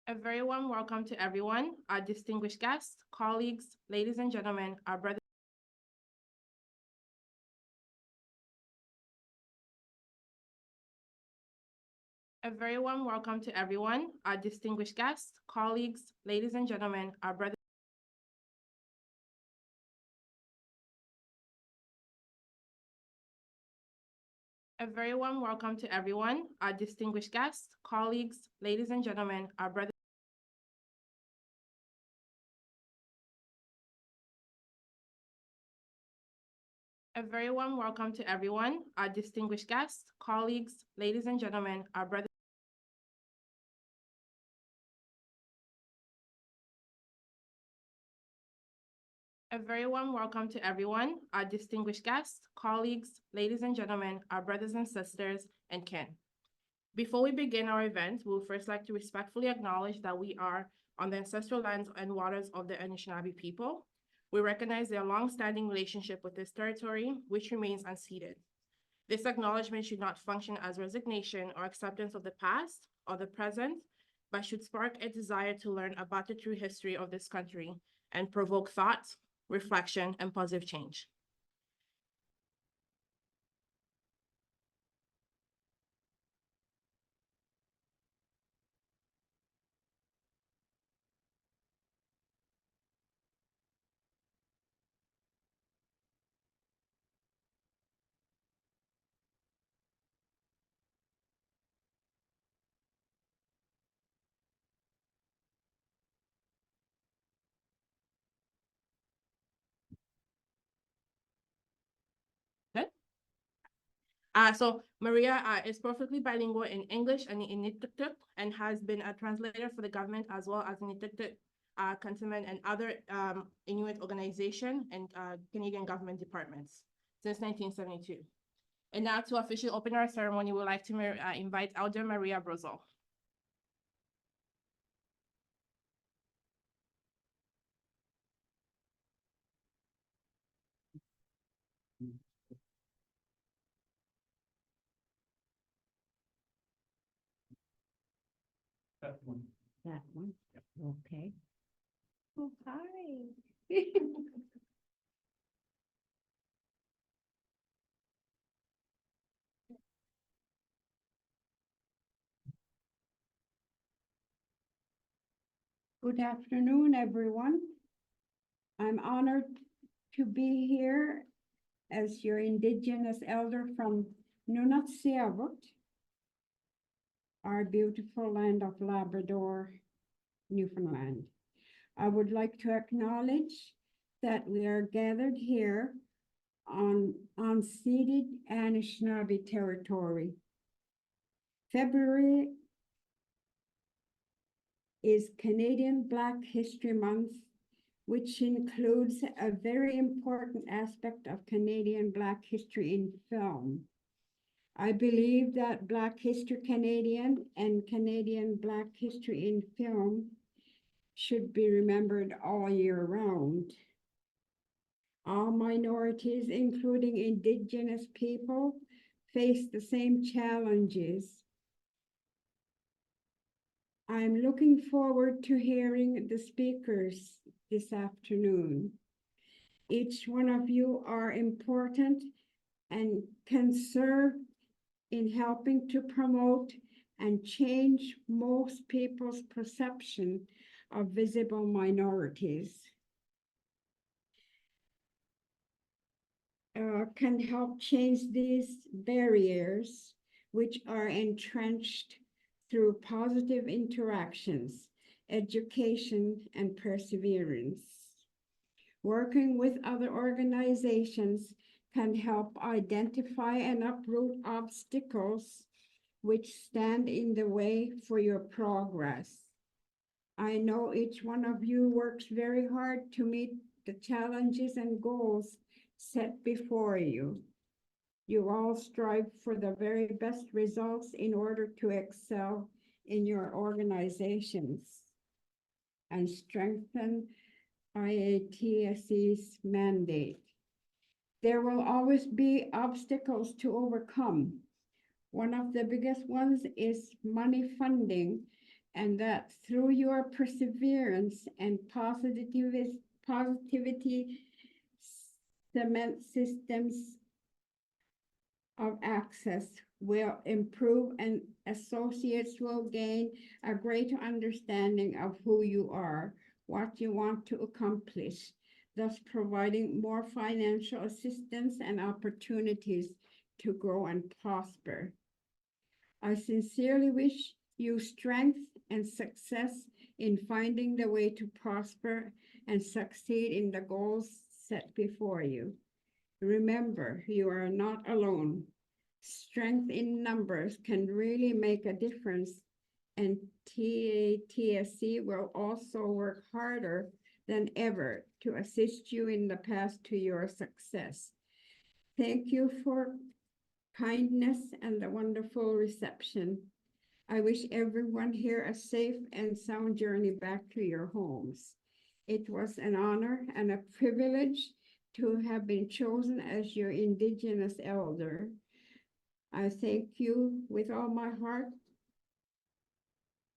A very warm welcome to everyone, our distinguished guests, colleagues, ladies and gentlemen, our brothers. A very warm welcome to everyone, our distinguished guests, colleagues, ladies and gentlemen, our brothers. A very warm welcome to everyone, our distinguished guests, colleagues, ladies and gentlemen, our brothers. A very warm welcome to everyone, our distinguished guests, colleagues, ladies and gentlemen, our brothers. A very warm welcome to everyone, our distinguished guests, colleagues, ladies and gentlemen, our brothers and sisters, and kin. Before we begin our event, we would first like to respectfully acknowledge that we are on the ancestral lands and waters of the Anishinaabe people. We recognize their long-standing relationship with this territory, which remains unceded. This acknowledgement should not function as resignation or acceptance of the past or the present, but should spark a desire to learn about the true history of this country and provoke thought, reflection, and positive change. Good. So Maria is perfectly bilingual in English and in Inuktitut and has been a translator for the government as well as Inuktitut Councilman and other Inuit organization and Canadian government departments since 1972. And now to officially open our ceremony, we would like to invite Elder Maria Brozol. That one. That one? Okay. Oh, hi. Good afternoon, everyone. I'm honored to be here as your Indigenous elder from Nunatsiavut, our beautiful land of Labrador, Newfoundland. I would like to acknowledge that we are gathered here on unceded Anishinaabe territory. February is Canadian Black History Month, which includes a very important aspect of Canadian Black history in film. I believe that Black History Canadian and Canadian Black history in film should be remembered all year round. All minorities, including Indigenous people, face the same challenges. I'm looking forward to hearing the speakers this afternoon. Each one of you are important and can serve in helping to promote and change most people's perception of visible minorities. Can help change these barriers, which are entrenched through positive interactions, education, and perseverance. Working with other organizations can help identify and uproot obstacles which stand in the way for your progress. I know each one of you works very hard to meet the challenges and goals set before you. You all strive for the very best results in order to excel in your organizations and strengthen IATSE's mandate. There will always be obstacles to overcome. One of the biggest ones is money funding and that through your perseverance and positivity, cement systems of access will improve and associates will gain a greater understanding of who you are, what you want to accomplish, thus providing more financial assistance and opportunities to grow and prosper. I sincerely wish you strength and success in finding the way to prosper and succeed in the goals set before you. Remember, you are not alone. Strength in numbers can really make a difference, and TATSC will also work harder than ever to assist you in the path to your success. Thank you for kindness and the wonderful reception. I wish everyone here a safe and sound journey back to your homes. It was an honor and a privilege to have been chosen as your Indigenous elder. I thank you with all my heart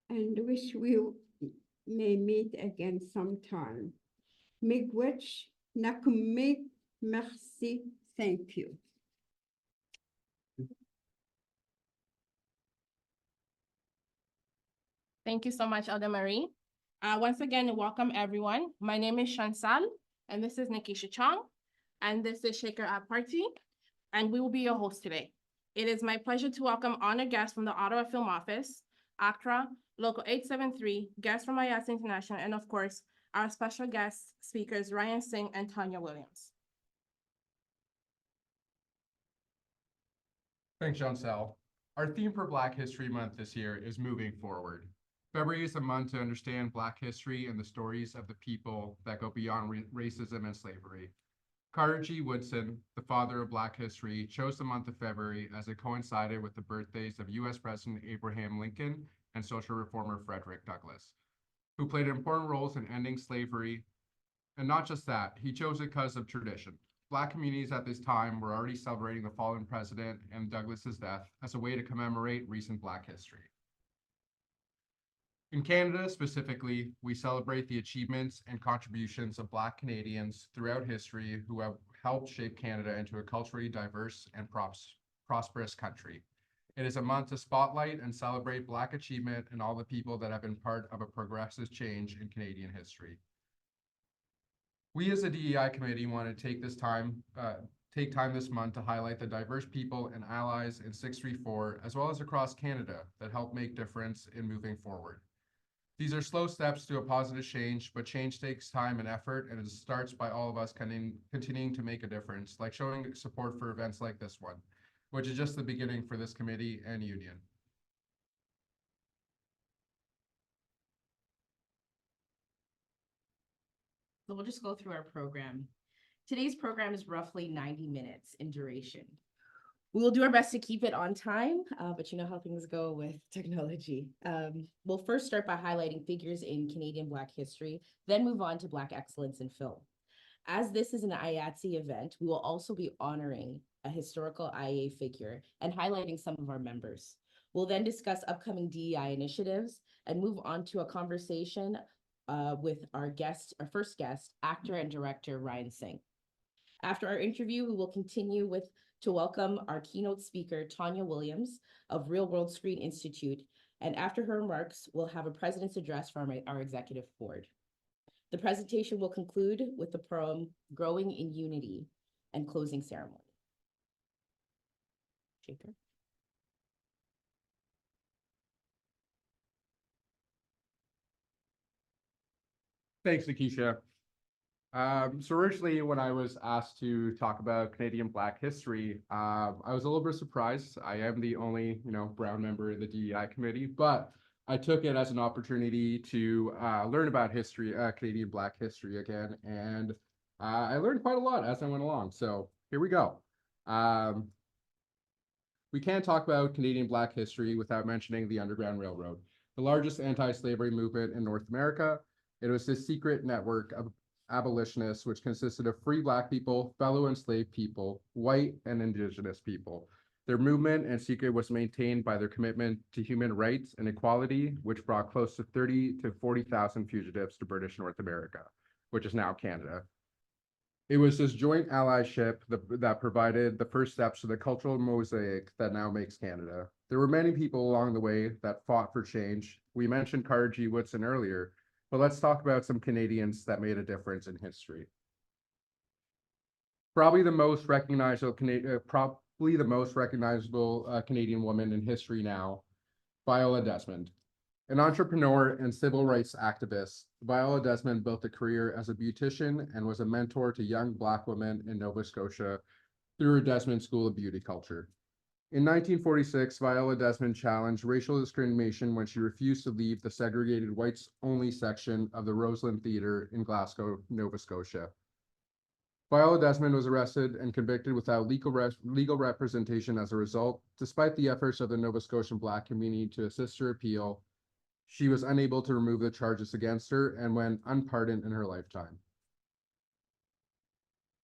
and wish we may meet again sometime. Miigwech, nakumig, merci, thank you. Thank you so much, Elder Marie. Once again, welcome everyone. My name is Shansal, and this is Nikisha Chong, and this is Shaker at Party, and we will be your host today. It is my pleasure to welcome honored guests from the Ottawa Film Office, ACTRA, Local 873, guests from IAS International, and of course, our special guest speakers, Ryan Singh and Tonya Williams. Thanks, Jean-Sal. Our theme for Black History Month this year is moving forward. February is a month to understand Black history and the stories of the people that go beyond racism and slavery. Carter G. Woodson, the father of Black history, chose the month of February as it coincided with the birthdays of U.S. President Abraham Lincoln and social reformer Frederick Douglass, who played important roles in ending slavery. And not just that, he chose it because of tradition. Black communities at this time were already celebrating the fallen president and Douglas's death as a way to commemorate recent Black history. In Canada specifically, we celebrate the achievements and contributions of Black Canadians throughout history who have helped shape Canada into a culturally diverse and prosperous country. It is a month to spotlight and celebrate Black achievement and all the people that have been part of a progressive change in Canadian history. We as a DEI committee want to take time this month to highlight the diverse people and allies in 634, as well as across Canada, that help make difference in moving forward. These are slow steps to a positive change, but change takes time and effort, and it starts by all of us continuing to make a difference, like showing support for events like this one, which is just the beginning for this committee and union. So we'll just go through our program. Today's program is roughly 90 minutes in duration. We will do our best to keep it on time, but you know how things go with technology. We'll first start by highlighting figures in Canadian Black history, then move on to Black excellence in film. As this is an IATSE event, we will also be honoring a historical IA figure and highlighting some of our members. We'll then discuss upcoming DEI initiatives and move on to a conversation with our first guest, actor and director Ryan Singh. After our interview, we will continue to welcome our keynote speaker, Tonya Williams of Real World Screen Institute. And after her remarks, we'll have a president's address from our executive board. The presentation will conclude with the poem, Growing in Unity, and closing ceremony. Shaker. Thanks, Nikisha. So originally, when I was asked to talk about Canadian Black history, I was a little bit surprised. I am the only, brown member of the DEI committee, but I took it as an opportunity to learn about history, Canadian Black history again, and I learned quite a lot as I went along. So here we go. We can't talk about Canadian Black history without mentioning the Underground Railroad, the largest anti-slavery movement in North America. It was this secret network of abolitionists, which consisted of free Black people, fellow enslaved people, white and Indigenous people, Their movement and secret was maintained by their commitment to human rights and equality, which brought close to 30 to 40,000 fugitives to British North America, which is now Canada. It was this joint allyship that provided the first steps to the cultural mosaic that now makes Canada. There were many people along the way that fought for change. We mentioned Carter G. Woodson earlier, but let's talk about some Canadians that made a difference in history. Probably the most recognizable Canadian woman in history now, Viola Desmond. An entrepreneur and civil rights activist, Viola Desmond built a career as a beautician and was a mentor to young Black women in Nova Scotia through her Desmond School of Beauty Culture. In 1946, Viola Desmond challenged racial discrimination when she refused to leave the segregated whites-only section of the Roseland Theatre in Glasgow, Nova Scotia. Viola Desmond was arrested and convicted without legal representation as a result. Despite the efforts of the Nova Scotian Black community to assist her appeal, she was unable to remove the charges against her and went unpardoned in her lifetime.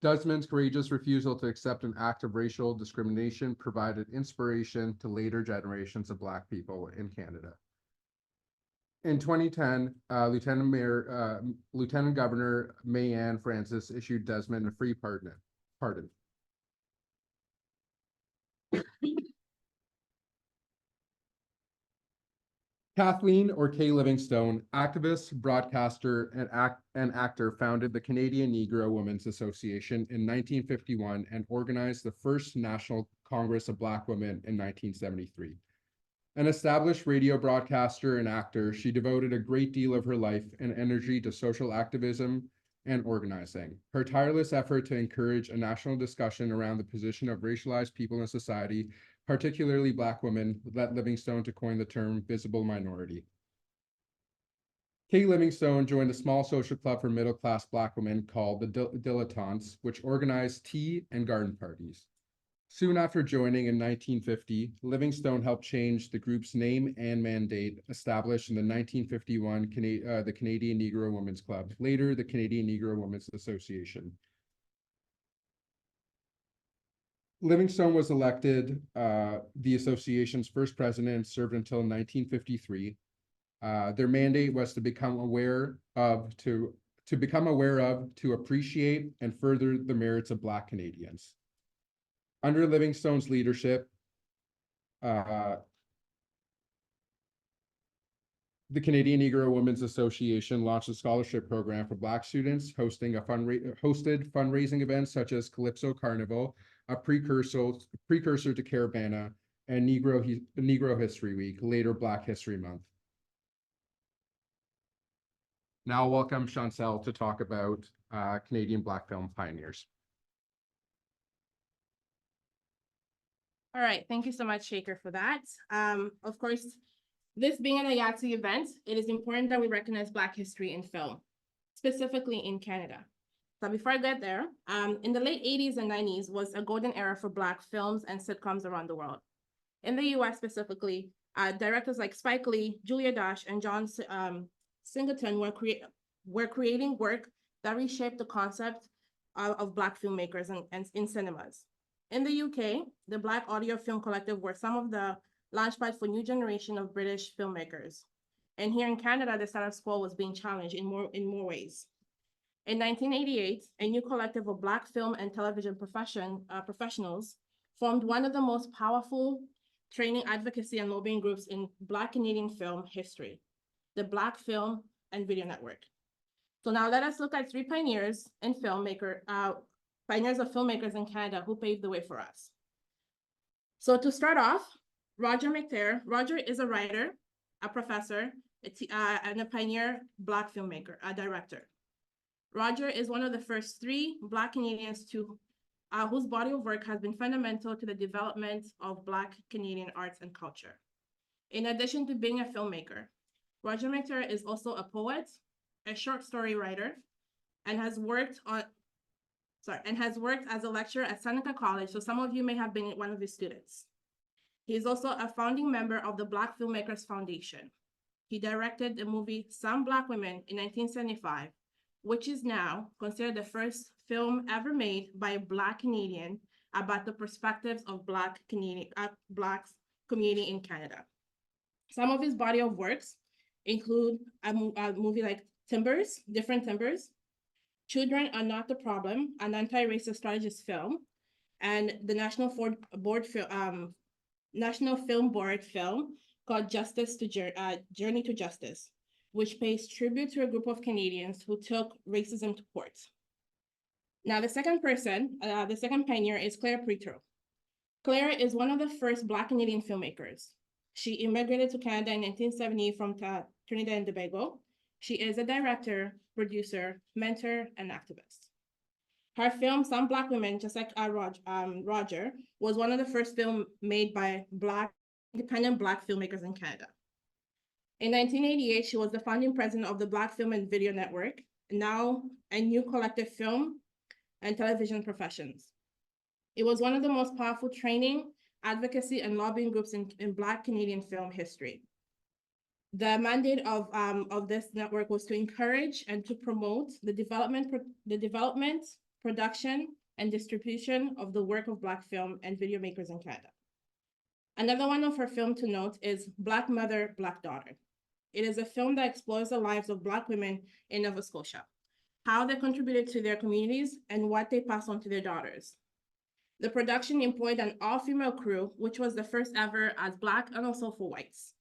Desmond's courageous refusal to accept an act of racial discrimination provided inspiration to later generations of Black people in Canada. In 2010, Lieutenant Governor Mayanne Francis issued Desmond a free pardon. Kathleen, or Kay Livingstone, activist, broadcaster, and actor, founded the Canadian Negro Women's Association in 1951 and organized the first National Congress of Black Women in 1973. An established radio broadcaster and actor, she devoted a great deal of her life and energy to social activism and organizing. Her tireless effort to encourage a national discussion around the position of racialized people in society, particularly Black women, led Livingstone to coin the term visible minority. Kay Livingstone joined a small social club for middle-class Black women called the Dilettantes, which organized tea and garden parties. Soon after joining in 1950, Livingstone helped change the group's name and mandate, established in the 1951 the Canadian Negro Women's Club, later the Canadian Negro Women's Association. Livingstone was elected the association's first president and served until 1953. Their mandate was to become aware of, to appreciate and further the merits of Black Canadians. Under Livingstone's leadership, the Canadian Negro Women's Association launched a scholarship program for Black students, hosted fundraising events such as Calypso Carnival, a precursor to Caravana, and Negro History Week, later Black History Month. Now I'll welcome Chancel to talk about Canadian Black film pioneers. All right, thank you so much, Shaker, for that. Of course, this being an IATSE event, it is important that we recognize Black history in film, specifically in Canada. So before I get there, in the late 80s and 90s was a golden era for Black films and sitcoms around the world. In the US specifically, directors like Spike Lee, Julia Dash, and John Singleton were creating work that reshaped the concept of Black filmmakers and in cinemas. In the UK, the Black Audio Film Collective were some of the launchpad for new generation of British filmmakers. And here in Canada, the status quo was being challenged in more ways. In 1988, a new collective of Black film and television professionals formed one of the most powerful training, advocacy, and lobbying groups in Black Canadian film history, the Black Film and Video Network. So now let us look at three pioneers of filmmakers in Canada who paved the way for us. So to start off, Roger McTair. Roger is a writer, a professor, and a pioneer Black filmmaker, a director. Roger is one of the first three Black Canadians whose body of work has been fundamental to the development of Black Canadian arts and culture. In addition to being a filmmaker, Roger McTair is also a poet, a short story writer, and has worked as a lecturer at Seneca College, so some of you may have been one of his students. He is also a founding member of the Black Filmmakers Foundation. He directed the movie Some Black Women in 1975, which is now considered the first film ever made by a Black Canadian about the perspectives of Black community in Canada. Some of his body of works include a movie like Timbers, Different Timbers, Children Are Not the Problem, an anti-racist strategist film, and the National Film Board film called Journey to Justice, which pays tribute to a group of Canadians who took racism to court. Now, the second pioneer is Claire Pretro. Claire is one of the first Black Canadian filmmakers. She immigrated to Canada in 1970 from Trinidad and Tobago. She is a director, producer, mentor, and activist. Her film, Some Black Women, just like Roger, was one of the first films made by independent Black filmmakers in Canada. In 1988, she was the founding president of the Black Film and Video Network, now a new collective film and television professions. It was one of the most powerful training, advocacy, and lobbying groups in Black Canadian film history. The mandate of this network was to encourage and to promote the development, production, and distribution of the work of Black film and video makers in Canada. Another one of her films to note is Black Mother, Black Daughter. It is a film that explores the lives of Black women in Nova Scotia, how they contributed to their communities, and what they passed on to their daughters. The production employed an all-female crew, which was the first ever as Black and also for whites.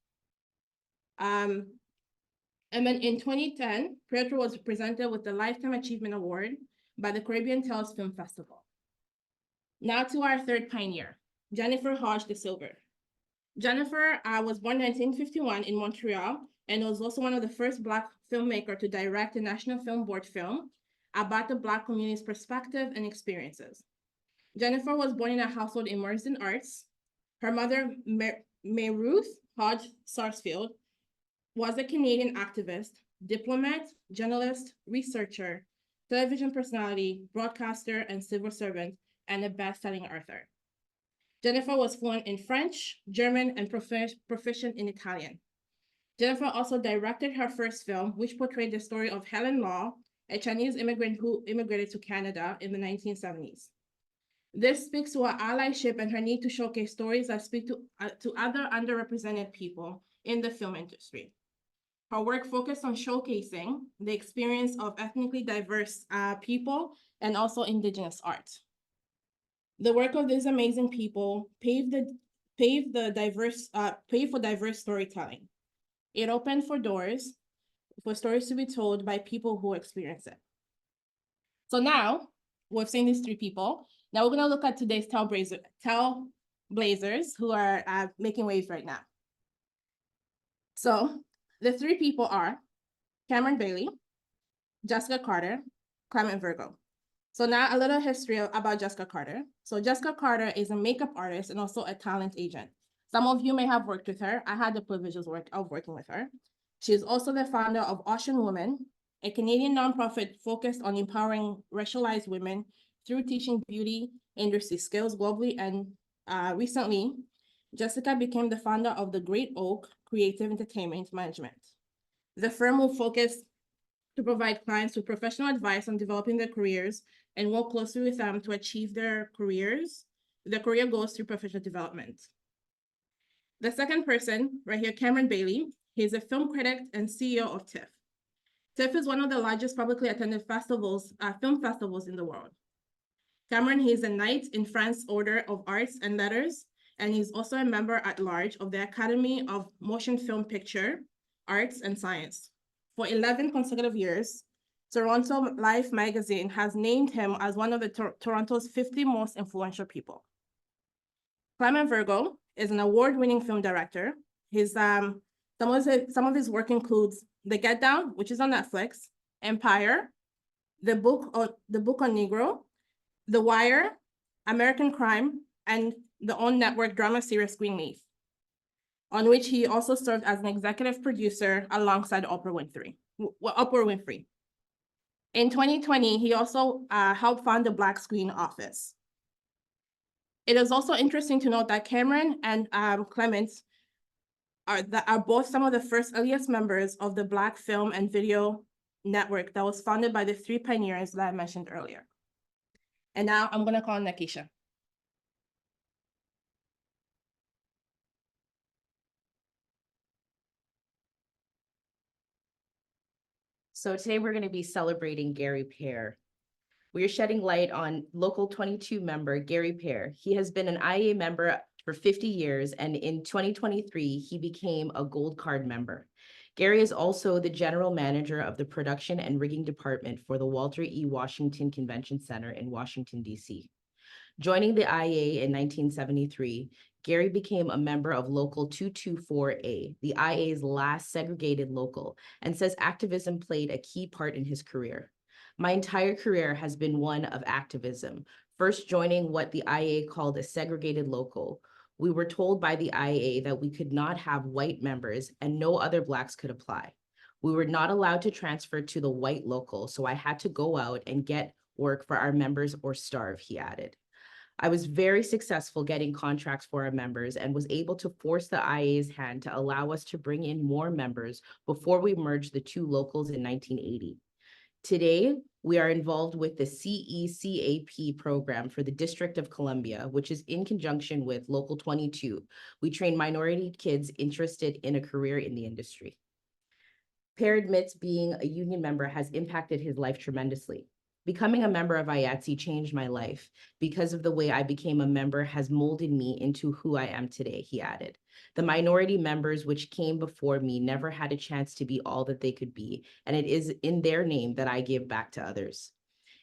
And then in 2010, Pretro was presented with the Lifetime Achievement Award by the Caribbean Tales Film Festival. Now to our third pioneer, Jennifer Hodge de Silver. Jennifer was born in 1951 in Montreal and was also one of the first Black filmmakers to direct a National Film Board film about the Black community's perspective and experiences. Jennifer was born in a household immersed in arts. Her mother, May Ruth Hodge Sarsfield, was a Canadian activist, diplomat, journalist, researcher, television personality, broadcaster, and civil servant, and a best-selling author. Jennifer was fluent in French, German, and proficient in Italian. Jennifer also directed her first film, which portrayed the story of Helen Law, a Chinese immigrant who immigrated to Canada in the 1970s. This speaks to her allyship and her need to showcase stories that speak to other underrepresented people in the film industry. Her work focused on showcasing the experience of ethnically diverse people and also Indigenous art. The work of these amazing people paved for diverse storytelling. It opened for doors for stories to be told by people who experience it. So now we've seen these three people. Now we're gonna look at today's trailblazers who are making waves right now. So the three people are Cameron Bailey, Jessica Carter, Clement Virgo. So now a little history about Jessica Carter. So Jessica Carter is a makeup artist and also a talent agent. Some of you may have worked with her. I had the privilege of working with her. She is also the founder of Ocean Women, a Canadian nonprofit focused on empowering racialized women through teaching beauty industry skills globally. And recently, Jessica became the founder of the Great Oak Creative Entertainment Management. The firm will focus to provide clients with professional advice on developing their careers and work closely with them to achieve their career goals through professional development. The second person right here, Cameron Bailey, he's a film critic and CEO of TIFF. TIFF is one of the largest publicly attended film festivals in the world. Cameron, he is a Knight in France Order of Arts and Letters, and he's also a member at large of the Academy of Motion Film Picture, Arts and Science. For 11 consecutive years, Toronto Life magazine has named him as one of the Toronto's 50 most influential people. Clement Virgo is an award-winning film director. Some of his work includes The Get Down, which is on Netflix, Empire, the book on Negro, The Wire, American Crime, and the OWN network drama series Greenleaf, on which he also served as an executive producer alongside Oprah Winfrey. In 2020, he also helped found the Black Screen Office. It is also interesting to note that Cameron and Clement are both some of the earliest members of the Black Film and Video Network that was founded by the three pioneers that I mentioned earlier. And now I'm gonna call on Nakisha. So today we're going to be celebrating Gary Pear. We are shedding light on Local 22 member Gary Pear. He has been an IAA member for 50 years, and in 2023, he became a Gold Card member. Gary is also the general manager of the production and rigging department for the Walter E. Washington Convention Center in Washington, D.C. Joining the IAA in 1973, Gary became a member of Local 224A, the IAA's last segregated local, and says activism played a key part in his career. My entire career has been one of activism, first joining what the IAA called a segregated local. We were told by the IAA that we could not have white members and no other Blacks could apply. We were not allowed to transfer to the white local, so I had to go out and get work for our members or starve, he added. I was very successful getting contracts for our members and was able to force the IA's hand to allow us to bring in more members before we merged the two locals in 1980. Today, we are involved with the CECAP program for the District of Columbia, which is in conjunction with Local 22. We train minority kids interested in a career in the industry. Pear admits being a union member has impacted his life tremendously. Becoming a member of IATSE changed my life. Because of the way I became a member has molded me into who I am today, he added. The minority members which came before me never had a chance to be all that they could be, and it is in their name that I give back to others.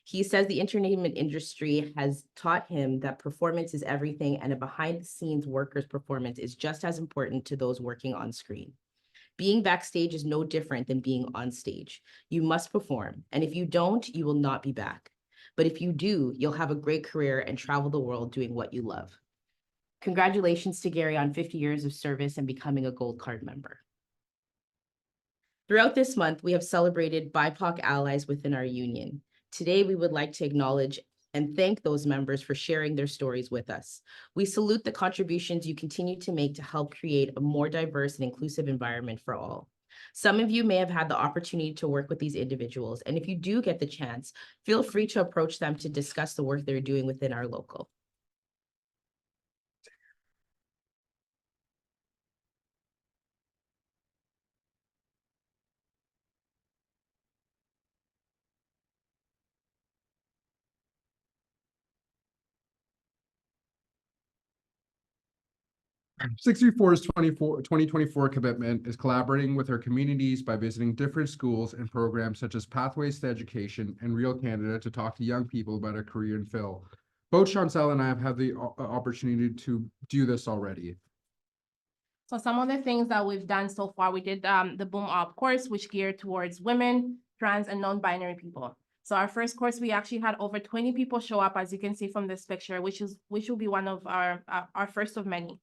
He says the entertainment industry has taught him that performance is everything, and a behind-the-scenes worker's performance is just as important to those working on screen. Being backstage is no different than being on stage. You must perform, and if you don't, you will not be back. But if you do, you'll have a great career and travel the world doing what you love. Congratulations to Gary on 50 years of service and becoming a Gold Card member. Throughout this month, we have celebrated BIPOC allies within our union. Today, we would like to acknowledge and thank those members for sharing their stories with us. We salute the contributions you continue to make to help create a more diverse and inclusive environment for all. Some of you may have had the opportunity to work with these individuals, and if you do get the chance, feel free to approach them to discuss the work they're doing within our local. Sixty-four's 2024 commitment is collaborating with our communities by visiting different schools and programs such as Pathways to Education and Real Canada to talk to young people about a career in film. Both Chancel and I have had the opportunity to do this already. So some of the things that we've done so far, we did the Boom Up course, which geared towards women, trans, and non-binary people. So our first course, we actually had over 20 people show up, as you can see from this picture, which will be one of our first of many.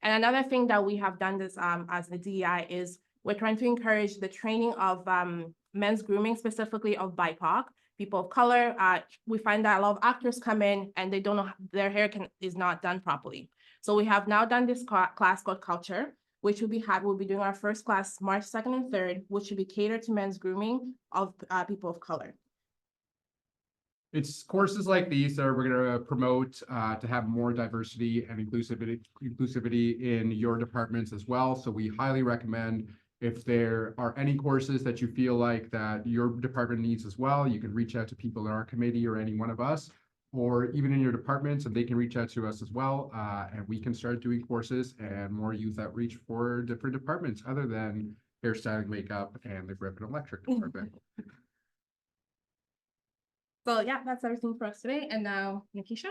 And another thing that we have done this as the DEI is we're trying to encourage the training of men's grooming, specifically of BIPOC, people of color. We find that a lot of actors come in and they don't know, their hair is not done properly. So we have now done this class called Culture, which we'll be doing our first class March 2nd and 3rd, which will be catered to men's grooming of people of color. It's courses like these that we're going to promote to have more diversity and inclusivity in your departments as well. So we highly recommend, if there are any courses that you feel like that your department needs as well, you can reach out to people in our committee or any one of us, or even in your departments, and they can reach out to us as well. And we can start doing courses and more youth outreach for different departments other than hairstyling, makeup, and the grip and electric department. So yeah, that's everything for us today. And now, Nikisha.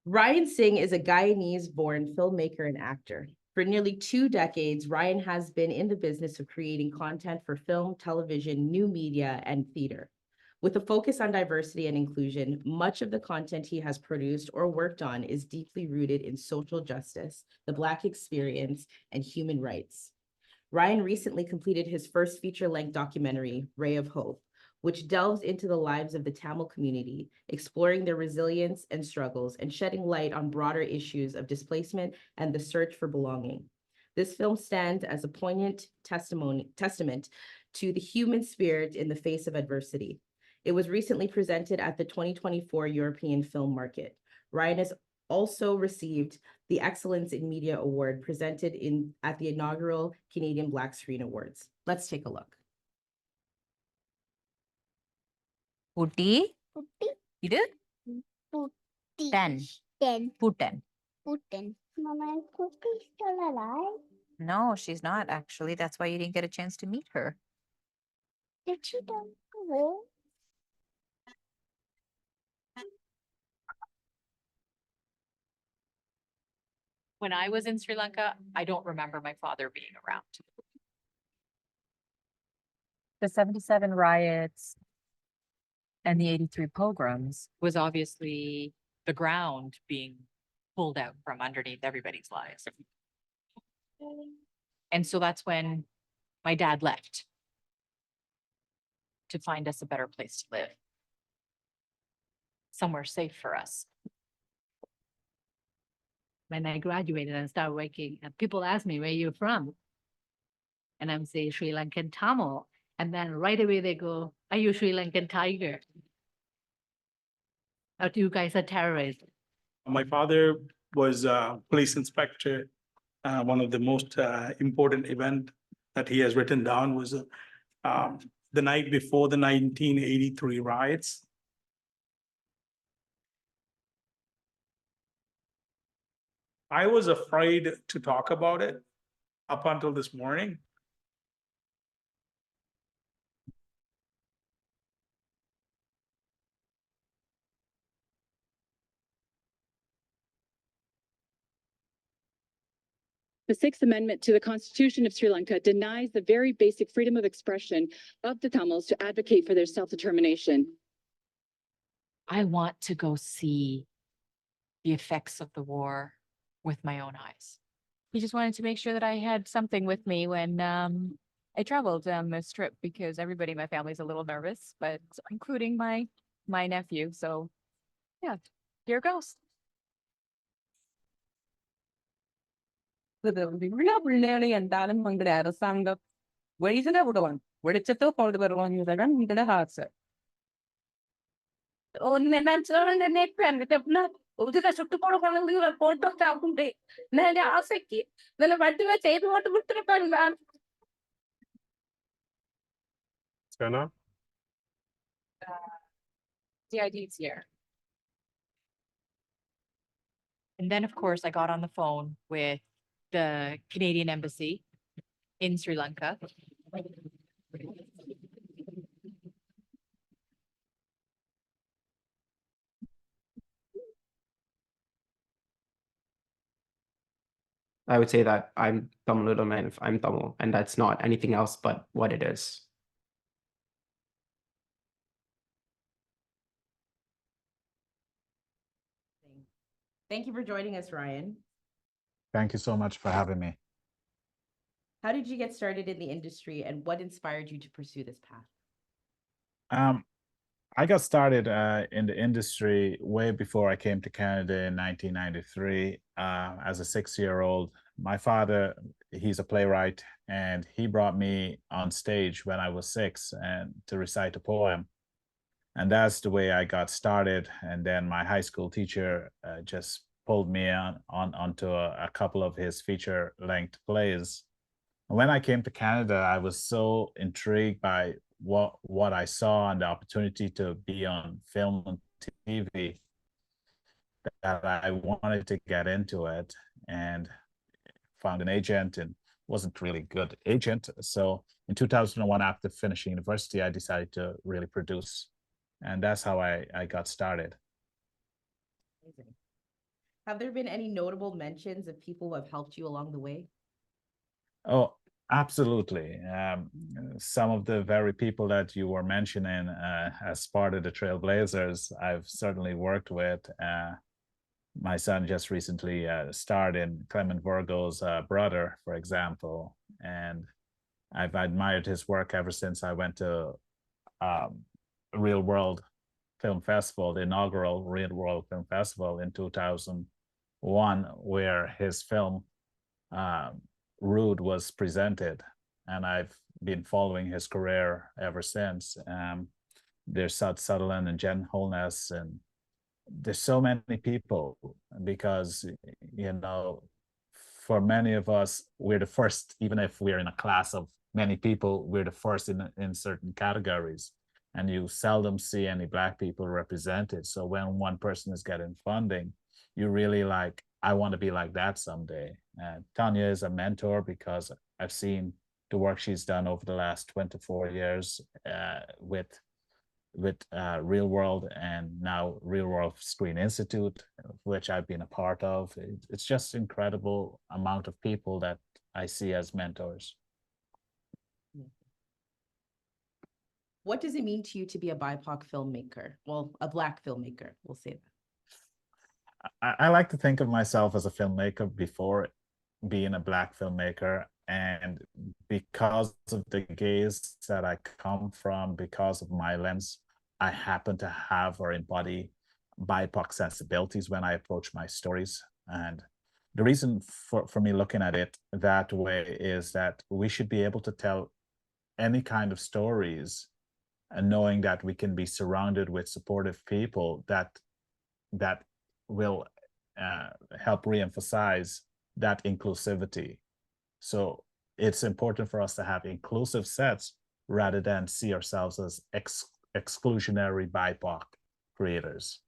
Ryan Singh is a Guyanese-born filmmaker and actor. For nearly 2 decades, Ryan has been in the business of creating content for film, television, new media, and theater. With a focus on diversity and inclusion, much of the content he has produced or worked on is deeply rooted in social justice, the Black experience, and human rights. Ryan recently completed his first feature-length documentary, Ray of Hope, which delves into the lives of the Tamil community, exploring their resilience and struggles, and shedding light on broader issues of displacement and the search for belonging. This film stands as a poignant testament to the human spirit in the face of adversity. It was recently presented at the 2024 European Film Market. Ryan is also received the Excellence in Media Award presented at the inaugural Canadian Black Screen Awards. Let's take a look. Putti, Putti, idu, Putti. 10, 10. Putten. Putin. Mama, is Putti still alive? No, she's not actually. That's why you didn't get a chance to meet her. Did she die away? When I was in Sri Lanka, I don't remember my father being around. The 77 riots and the 83 pogroms was obviously the ground being pulled out from underneath everybody's lives. And so that's when my dad left to find us a better place to live. Somewhere safe for us. When I graduated and started working, and people ask me, where you from? And I'm saying Sri Lankan Tamil. And then right away they go, are you Sri Lankan tiger? Or you guys are terrorists? My father was a police inspector. One of the most important event that he has written down was the night before the 1983 riots. I was afraid to talk about it up until this morning. The Sixth Amendment to the Constitution of Sri Lanka denies the very basic freedom of expression of the Tamils to advocate for their self-determination. I want to go see the effects of the war with my own eyes. He just wanted to make sure that I had something with me when I traveled on this trip, because everybody in my family is a little nervous, but including my nephew. So yeah, here goes. എന്താണെന്നുണ്ട് அரசாங்கம் வெளியில விடுவாங்க வெடிச்சத்தோ கொண்டு வருவாங்க இந்த hearts ஒன்னு என்ன நினைப்பேன் உதுக சுட்டு போடுவாங்க போட்டோ சாப்பிட்டு நான் ஆசைக்கு இதுல வட்டுவ செய்து போட்டு கொடுத்துருப்பாங்க CID's here. And then, of course, I got on the phone with the Canadian Embassy in Sri Lanka. I would say that I'm Tamil and I'm Tamil, and that's not anything else but what it is. Thank you for joining us, Ryan. Thank you so much for having me. How did you get started in the industry and what inspired you to pursue this path? I got started in the industry way before I came to Canada in 1993 as a 6-year-old. My father, he's a playwright, and he brought me on stage when I was 6 and to recite a poem. And that's the way I got started. And then my high school teacher just pulled me onto a couple of his feature-length plays. When I came to Canada, I was so intrigued by what I saw and the opportunity to be on film and TV that I wanted to get into it, and found an agent, and wasn't really good agent. So in 2001, after finishing university, I decided to really produce, and that's how I got started. Amazing. Have there been any notable mentions of people who have helped you along the way? Oh, absolutely. Some of the very people that you were mentioning as part of the Trailblazers, I've certainly worked with. My son just recently starred in Clement Virgo's brother, for example, and I've admired his work ever since I went to Real World Film Festival, the inaugural Real World Film Festival in 2001, where his film Rude was presented, and I've been following his career ever since. There's Sud Sutherland and Jen Holness and there's so many people because, you know, for many of us, we're the first, even if we're in a class of many people, we're the first in certain categories. And you seldom see any Black people represented. So when one person is getting funding, you really like, I want to be like that someday. Tonya is a mentor because I've seen the work she's done over the last 24 years with Real World and now Real World Screen Institute, which I've been a part of. It's just incredible amount of people that I see as mentors. What does it mean to you to be a BIPOC filmmaker? Well, a Black filmmaker, we'll say that. I like to think of myself as a filmmaker before being a Black filmmaker. And because of the gaze that I come from, because of my lens, I happen to have or embody BIPOC sensibilities when I approach my stories. And the reason for me looking at it that way is that we should be able to tell any kind of stories and knowing that we can be surrounded with supportive people that will help reemphasize that inclusivity. So it's important for us to have inclusive sets rather than see ourselves as exclusionary BIPOC creators.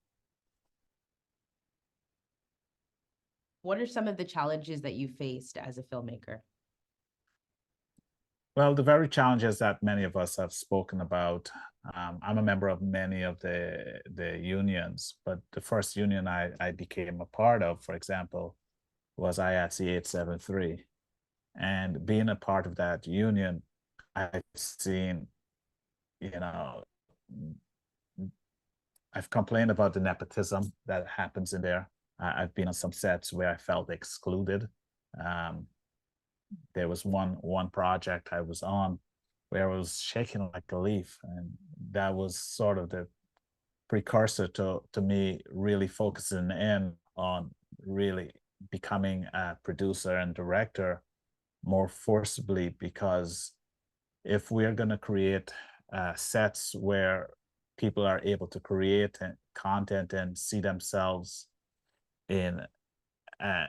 What are some of the challenges that you faced as a filmmaker? Well, the very challenges that many of us have spoken about. I'm a member of many of the unions, but the first union I became a part of, for example, was IATSE 873. And being a part of that union, I've seen, you know, I've complained about the nepotism that happens in there. I've been on some sets where I felt excluded. There was one project I was on where I was shaking like a leaf, and that was sort of the precursor to me really focusing in on really becoming a producer and director more forcibly, because if we are going to create sets where people are able to create content and see themselves in a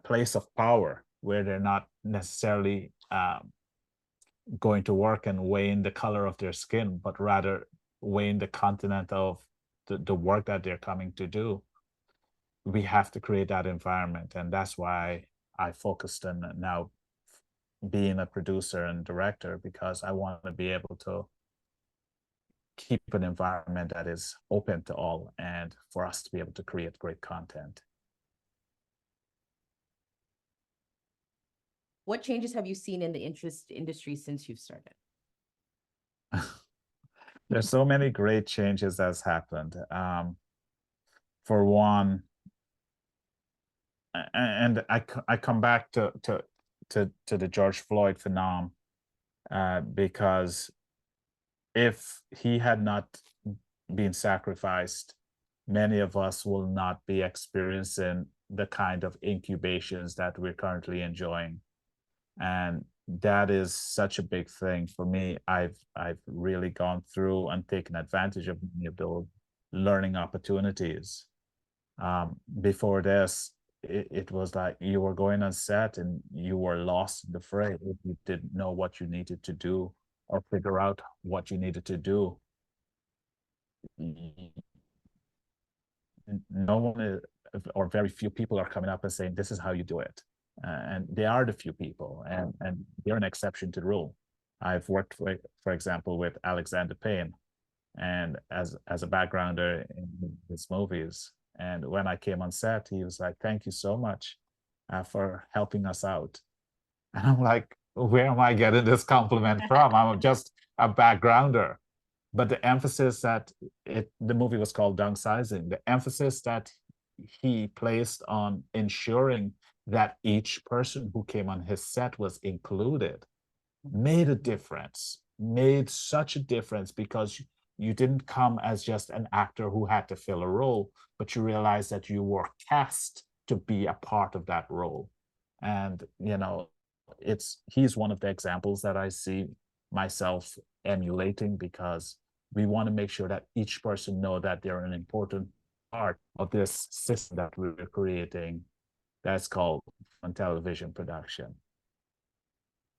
place of power where they're not necessarily going to work and weighing the color of their skin, but rather weighing the content of the work that they're coming to do, we have to create that environment. And that's why I focused on now being a producer and director, because I want to be able to keep an environment that is open to all and for us to be able to create great content. What changes have you seen in the industry since you've started? There's so many great changes that's happened. For one, and I come back to the George Floyd phenomenon, because if he had not been sacrificed, many of us will not be experiencing the kind of incubations that we're currently enjoying. And that is such a big thing for me. I've really gone through and taken advantage of many of those learning opportunities. Before this, it was like you were going on set and you were lost in the fray if you didn't know what you needed to do or figure out what you needed to do. No one or very few people are coming up and saying, this is how you do it. And they are the few people, and they're an exception to the rule. I've worked, for example, with Alexander Payne, and as a backgrounder in his movies. And when I came on set, he was like, thank you so much for helping us out. And I'm like, where am I getting this compliment from? I'm just a backgrounder. But the emphasis that the movie was called Downsizing, the emphasis that he placed on ensuring that each person who came on his set was included made a difference, made such a difference, because you didn't come as just an actor who had to fill a role, but you realized that you were cast to be a part of that role. And, you know, he's one of the examples that I see myself emulating, because we want to make sure that each person know that they're an important part of this system that we're creating that's called on television production.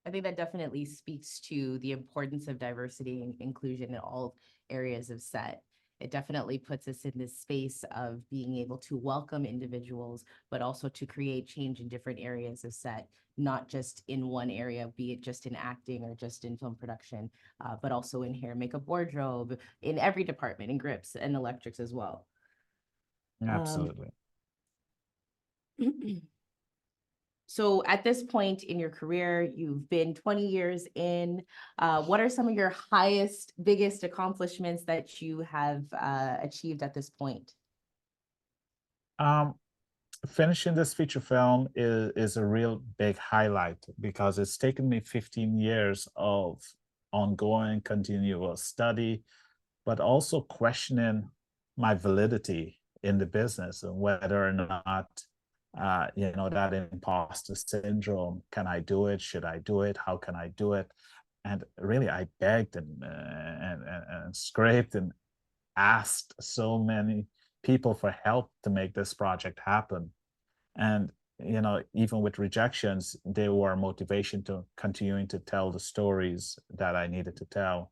I think that definitely speaks to the importance of diversity and inclusion in all areas of set. It definitely puts us in this space of being able to welcome individuals, but also to create change in different areas of set, not just in one area, be it just in acting or just in film production, but also in hair, makeup, wardrobe, in every department, in grips and electrics as well. Absolutely. So at this point in your career, you've been 20 years in. What are some of your highest, biggest accomplishments that you have achieved at this point? Finishing this feature film is a real big highlight because it's taken me 15 years of ongoing, continuous study, but also questioning my validity in the business and whether or not that imposter syndrome, can I do it? Should I do it? How can I do it? And really, I begged and scraped and asked so many people for help to make this project happen. And even with rejections, they were motivation to continuing to tell the stories that I needed to tell.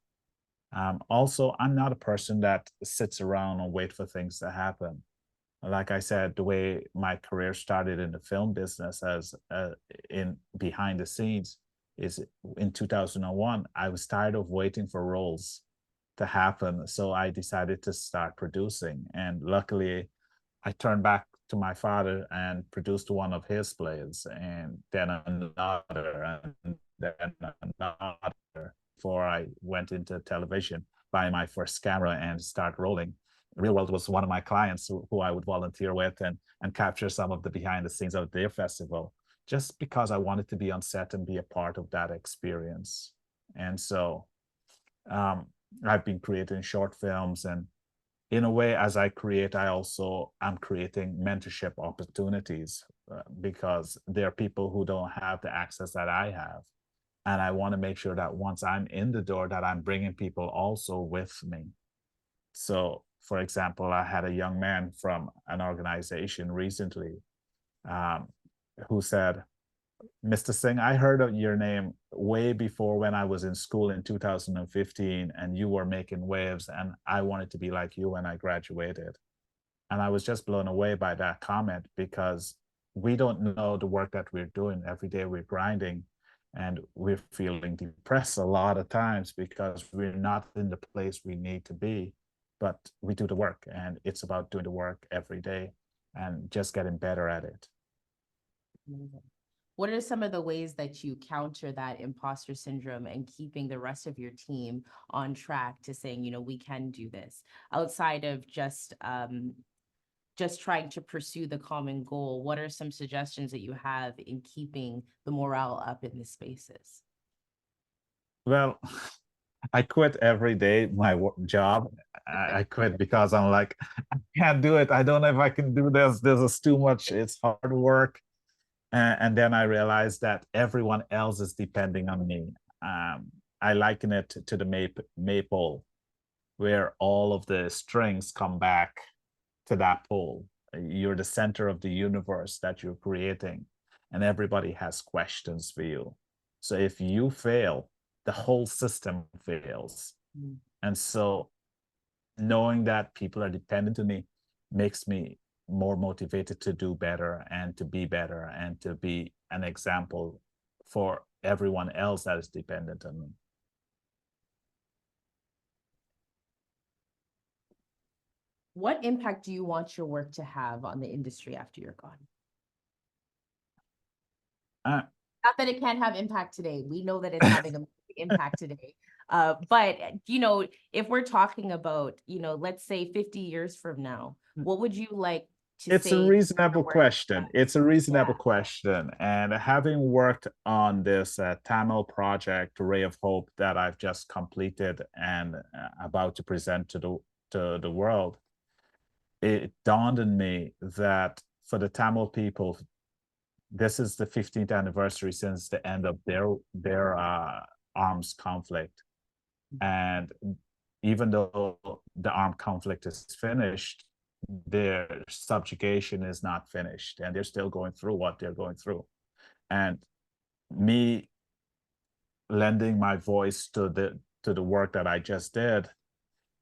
Also, I'm not a person that sits around and wait for things to happen. Like I said, the way my career started in the film business as in behind the scenes is in 2001. I was tired of waiting for roles to happen, so I decided to start producing. And luckily, I turned back to my father and produced one of his plays, and then another, and then another, before I went into television, buy my first camera and start rolling. Real World was one of my clients who I would volunteer with and capture some of the behind the scenes of their festival, just because I wanted to be on set and be a part of that experience. And so I've been creating short films, and in a way, as I create, I also am creating mentorship opportunities because there are people who don't have the access that I have. And I want to make sure that once I'm in the door, that I'm bringing people also with me. So, for example, I had a young man from an organization recently who said, Mr. Singh, I heard of your name way before when I was in school in 2015, and you were making waves, and I wanted to be like you when I graduated. And I was just blown away by that comment, because we don't know the work that we're doing. Every day we're grinding, and we're feeling depressed a lot of times because we're not in the place we need to be. But we do the work, and it's about doing the work every day and just getting better at it. Amazing. What are some of the ways that you counter that imposter syndrome and keeping the rest of your team on track to saying, we can do this, outside of just trying to pursue the common goal? What are some suggestions that you have in keeping the morale up in the spaces? Well, I quit every day my job. I quit because I'm like, I can't do it. I don't know if I can do this. This is too much. It's hard work. And then I realized that everyone else is depending on me. I liken it to the maypole, where all of the strings come back to that pole. You're the center of the universe that you're creating, and everybody has questions for you. So if you fail, the whole system fails. Mm. And so knowing that people are dependent on me makes me more motivated to do better and to be better and to be an example for everyone else that is dependent on me. What impact do you want your work to have on the industry after you're gone? Not that it can't have impact today. We know that it's having an impact today. But, if we're talking about, let's say 50 years from now, what would you like to say? It's a reasonable question. It's a reasonable question. And having worked on this Tamil project, Ray of Hope, that I've just completed and about to present to the world, it dawned on me that for the Tamil people, this is the 15th anniversary since the end of their arms conflict. And even though the armed conflict is finished, their subjugation is not finished, and they're still going through what they're going through. And me lending my voice to the work that I just did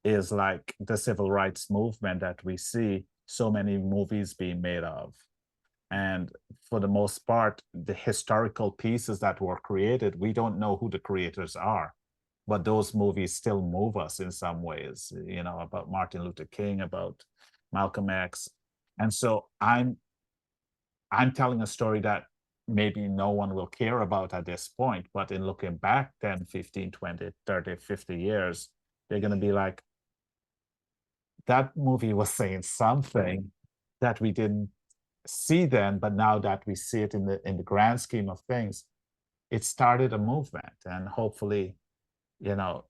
is like the civil rights movement that we see so many movies being made of. And for the most part, the historical pieces that were created, we don't know who the creators are, but those movies still move us in some ways, you know, about Martin Luther King, about Malcolm X. And so I'm telling a story that maybe no one will care about at this point, but in looking back 10, 15, 20, 30, 50 years, they're going to be like, that movie was saying something that we didn't see then, but now that we see it in the grand scheme of things, it started a movement, and hopefully, you know,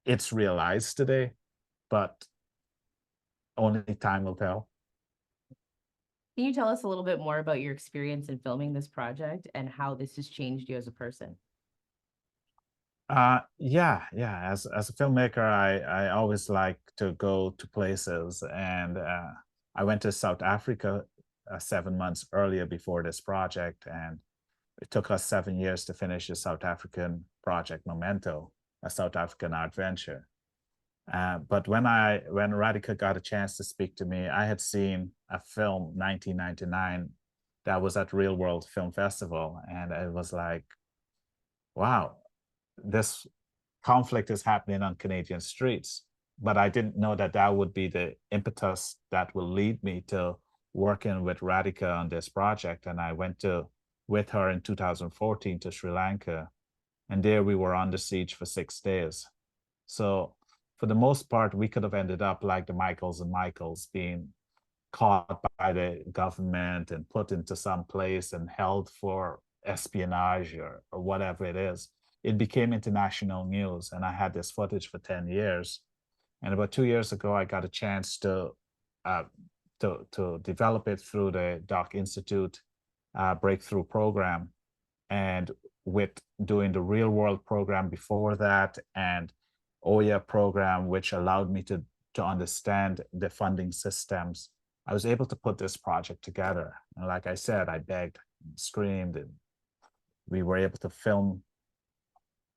it's realized today, but only time will tell. Can you tell us a little bit more about your experience in filming this project and how this has changed you as a person? Yeah. As a filmmaker, I always like to go to places, and I went to South Africa 7 months earlier before this project, and it took us 7 years to finish the South African project Memento, a South African art venture. But when Radhika got a chance to speak to me, I had seen a film 1999 that was at Real World Film Festival, and it was like, wow, this conflict is happening on Canadian streets. But I didn't know that that would be the impetus that will lead me to working with Radhika on this project. And I went with her in 2014 to Sri Lanka, and there we were under siege for 6 days. So for the most part, we could have ended up like the Michaels and Michaels, being caught by the government and put into some place and held for espionage or whatever it is. It became international news, and I had this footage for 10 years. And about 2 years ago, I got a chance to develop it through the Doc Institute breakthrough program, and with doing the real world program before that, and OYA program, which allowed me to understand the funding systems, I was able to put this project together. And like I said, I begged and screamed, and we were able to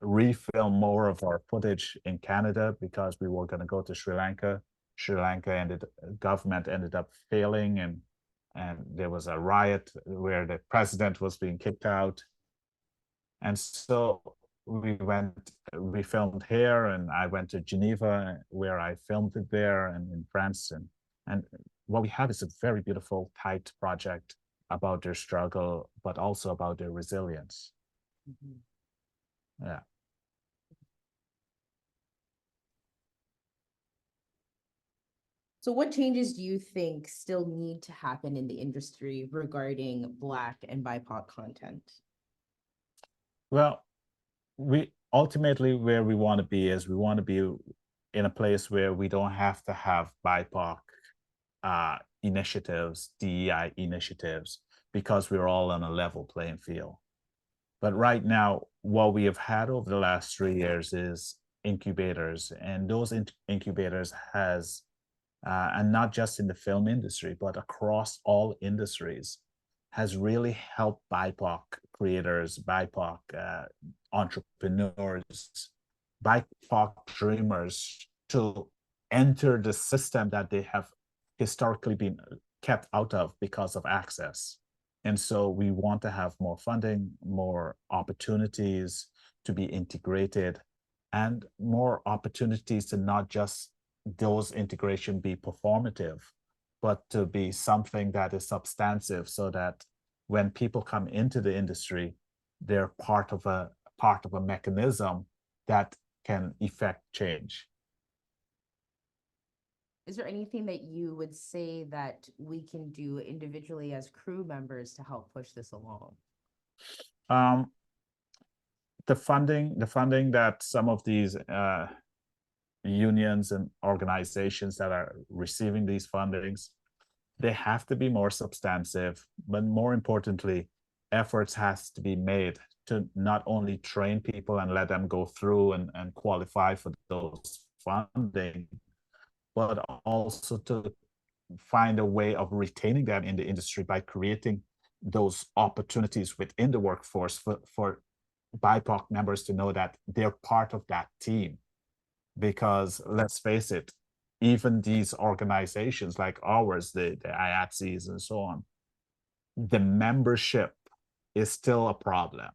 refilm more of our footage in Canada because we were going to go to Sri Lanka. Government ended up failing, and there was a riot where the president was being kicked out. And so we filmed here, and I went to Geneva where I filmed it there, and in France. And what we have is a very beautiful, tight project about their struggle, but also about their resilience. Mm-hmm. Yeah. So what changes do you think still need to happen in the industry regarding Black and BIPOC content? Well, we ultimately, where we want to be is we want to be in a place where we don't have to have BIPOC initiatives, DEI initiatives, because we're all on a level playing field. But right now, what we have had over the last 3 years is incubators, and those incubators has, and not just in the film industry, but across all industries, has really helped BIPOC creators, BIPOC entrepreneurs, BIPOC dreamers to enter the system that they have historically been kept out of because of access. And so we want to have more funding, more opportunities to be integrated, and more opportunities to not just those integration be performative, but to be something that is substantive, so that when people come into the industry, they're part of a mechanism that can effect change. Is there anything that you would say that we can do individually as crew members to help push this along? The funding that some of these unions and organizations that are receiving these fundings, they have to be more substantive, but more importantly, efforts has to be made to not only train people and let them go through and qualify for those funding, but also to find a way of retaining them in the industry by creating those opportunities within the workforce for BIPOC members to know that they're part of that team. Because let's face it, even these organizations like ours, the IATSEs and so on, the membership is still a problem.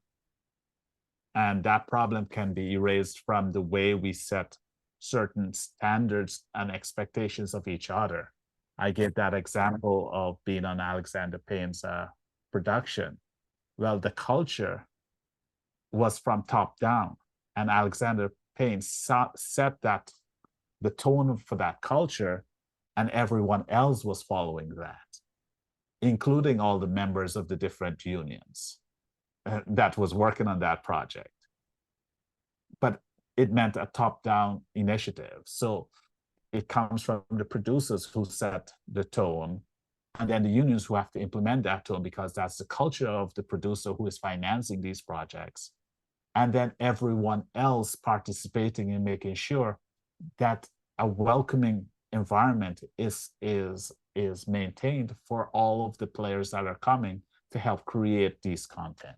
And that problem can be erased from the way we set certain standards and expectations of each other. I gave that example of being on Alexander Payne's production. Well, the culture was from top down, and Alexander Payne set that the tone for that culture, and everyone else was following that, including all the members of the different unions that was working on that project. But it meant a top-down initiative. So it comes from the producers who set the tone, and then the unions who have to implement that tone, because that's the culture of the producer who is financing these projects. And then everyone else participating in making sure that a welcoming environment is maintained for all of the players that are coming to help create these content.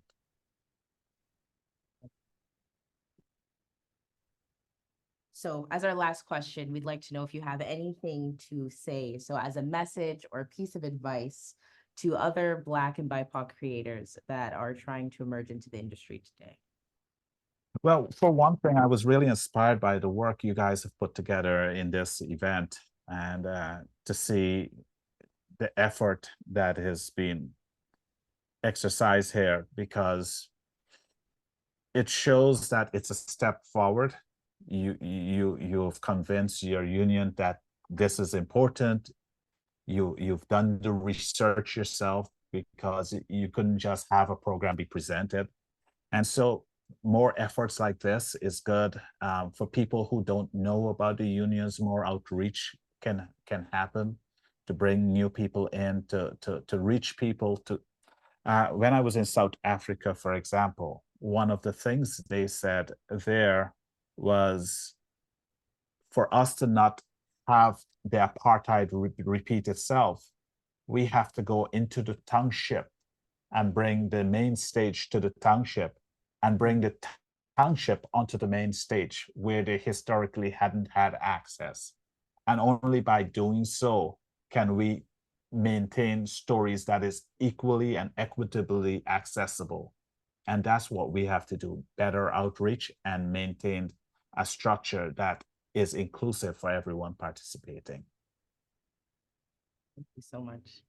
So as our last question, we'd like to know if you have anything to say. So as a message or a piece of advice to other Black and BIPOC creators that are trying to emerge into the industry today. Well, for one thing, I was really inspired by the work you guys have put together in this event, and to see the effort that has been exercised here, because it shows that it's a step forward. You've convinced your union that this is important. You've done the research yourself, because you couldn't just have a program be presented. And so more efforts like this is good. For people who don't know about the unions, more outreach can happen to bring new people in, to reach people. When I was in South Africa, for example, one of the things they said there was for us to not have the apartheid repeat itself, we have to go into the township and bring the main stage to the township, and bring the township onto the main stage where they historically hadn't had access. And only by doing so can we maintain stories that is equally and equitably accessible. And that's what we have to do: better outreach and maintain a structure that is inclusive for everyone participating. Thank you so much.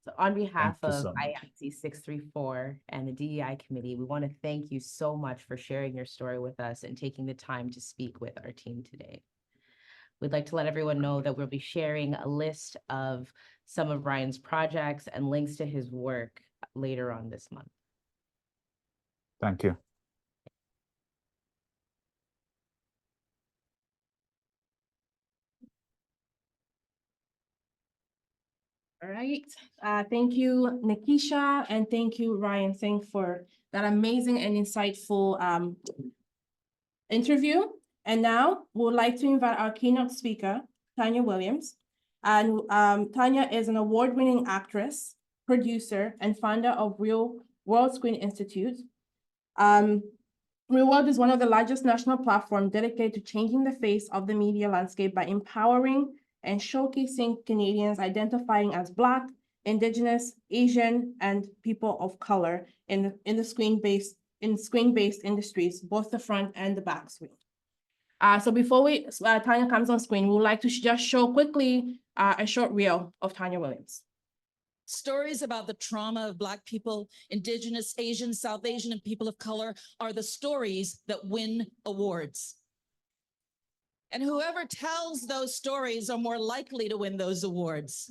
So on behalf Thank you of so much. IATSE 634 and the DEI committee, we want to thank you so much for sharing your story with us and taking the time to speak with our team today. We'd like to let everyone know that we'll be sharing a list of some of Ryan's projects and links to his work later on this month. Thank you. All right. Thank you, Nikisha, and thank you, Ryan Singh, for that amazing and insightful interview. And now we would like to invite our keynote speaker, Tonya Williams. And Tonya is an award-winning actress, producer, and founder of Real World Screen Institute. Real World is one of the largest national platforms dedicated to changing the face of the media landscape by empowering and showcasing Canadians identifying as Black, Indigenous, Asian, and people of color in the screen-based industries, both the front and the back screen. So before Tonya comes on screen, we would like to just show quickly a short reel of Tonya Williams. Stories about the trauma of Black people, Indigenous, Asian, South Asian, and people of color are the stories that win awards. And whoever tells those stories are more likely to win those awards.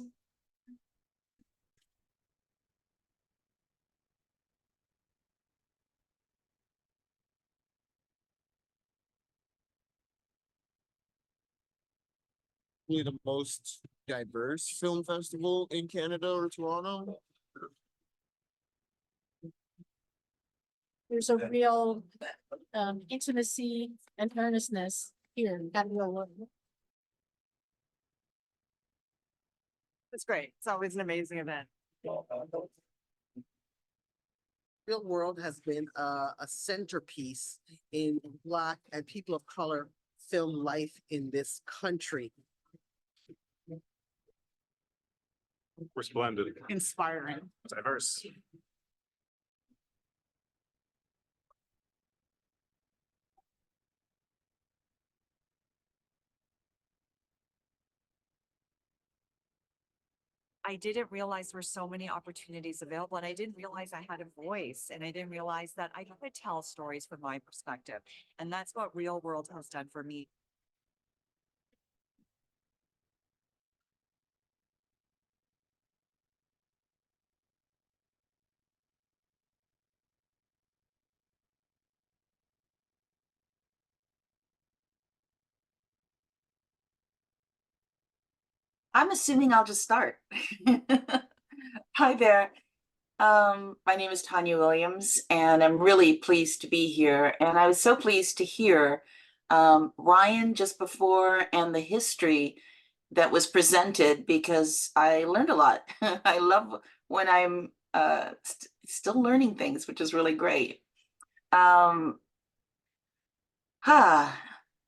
The most diverse film festival in Canada or Toronto. There's a real intimacy and earnestness Here, got a little. It's great. It's always an amazing event. Real World has been a centerpiece in Black and people of color film life in this country. We're splendid. Inspiring. Diverse. I didn't realize there were so many opportunities available, and I didn't realize I had a voice, and I didn't realize that I could tell stories from my perspective. And that's what Real World has done for me. I'm assuming I'll just start. Hi there. My name is Tonya Williams, and I'm really pleased to be here. And I was so pleased to hear Ryan just before and the history that was presented, because I learned a lot. I love when I'm still learning things, which is really great.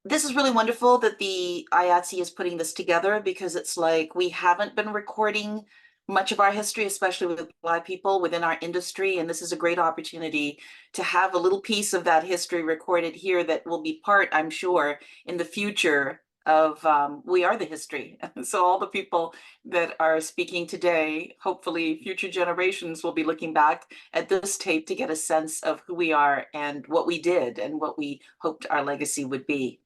This is really wonderful that the IATSE is putting this together, because it's like we haven't been recording much of our history, especially with Black people within our industry. And this is a great opportunity to have a little piece of that history recorded here that will be part, I'm sure, in the future of We Are the History. So all the people that are speaking today, hopefully future generations will be looking back at this tape to get a sense of who we are and what we did and what we hoped our legacy would be.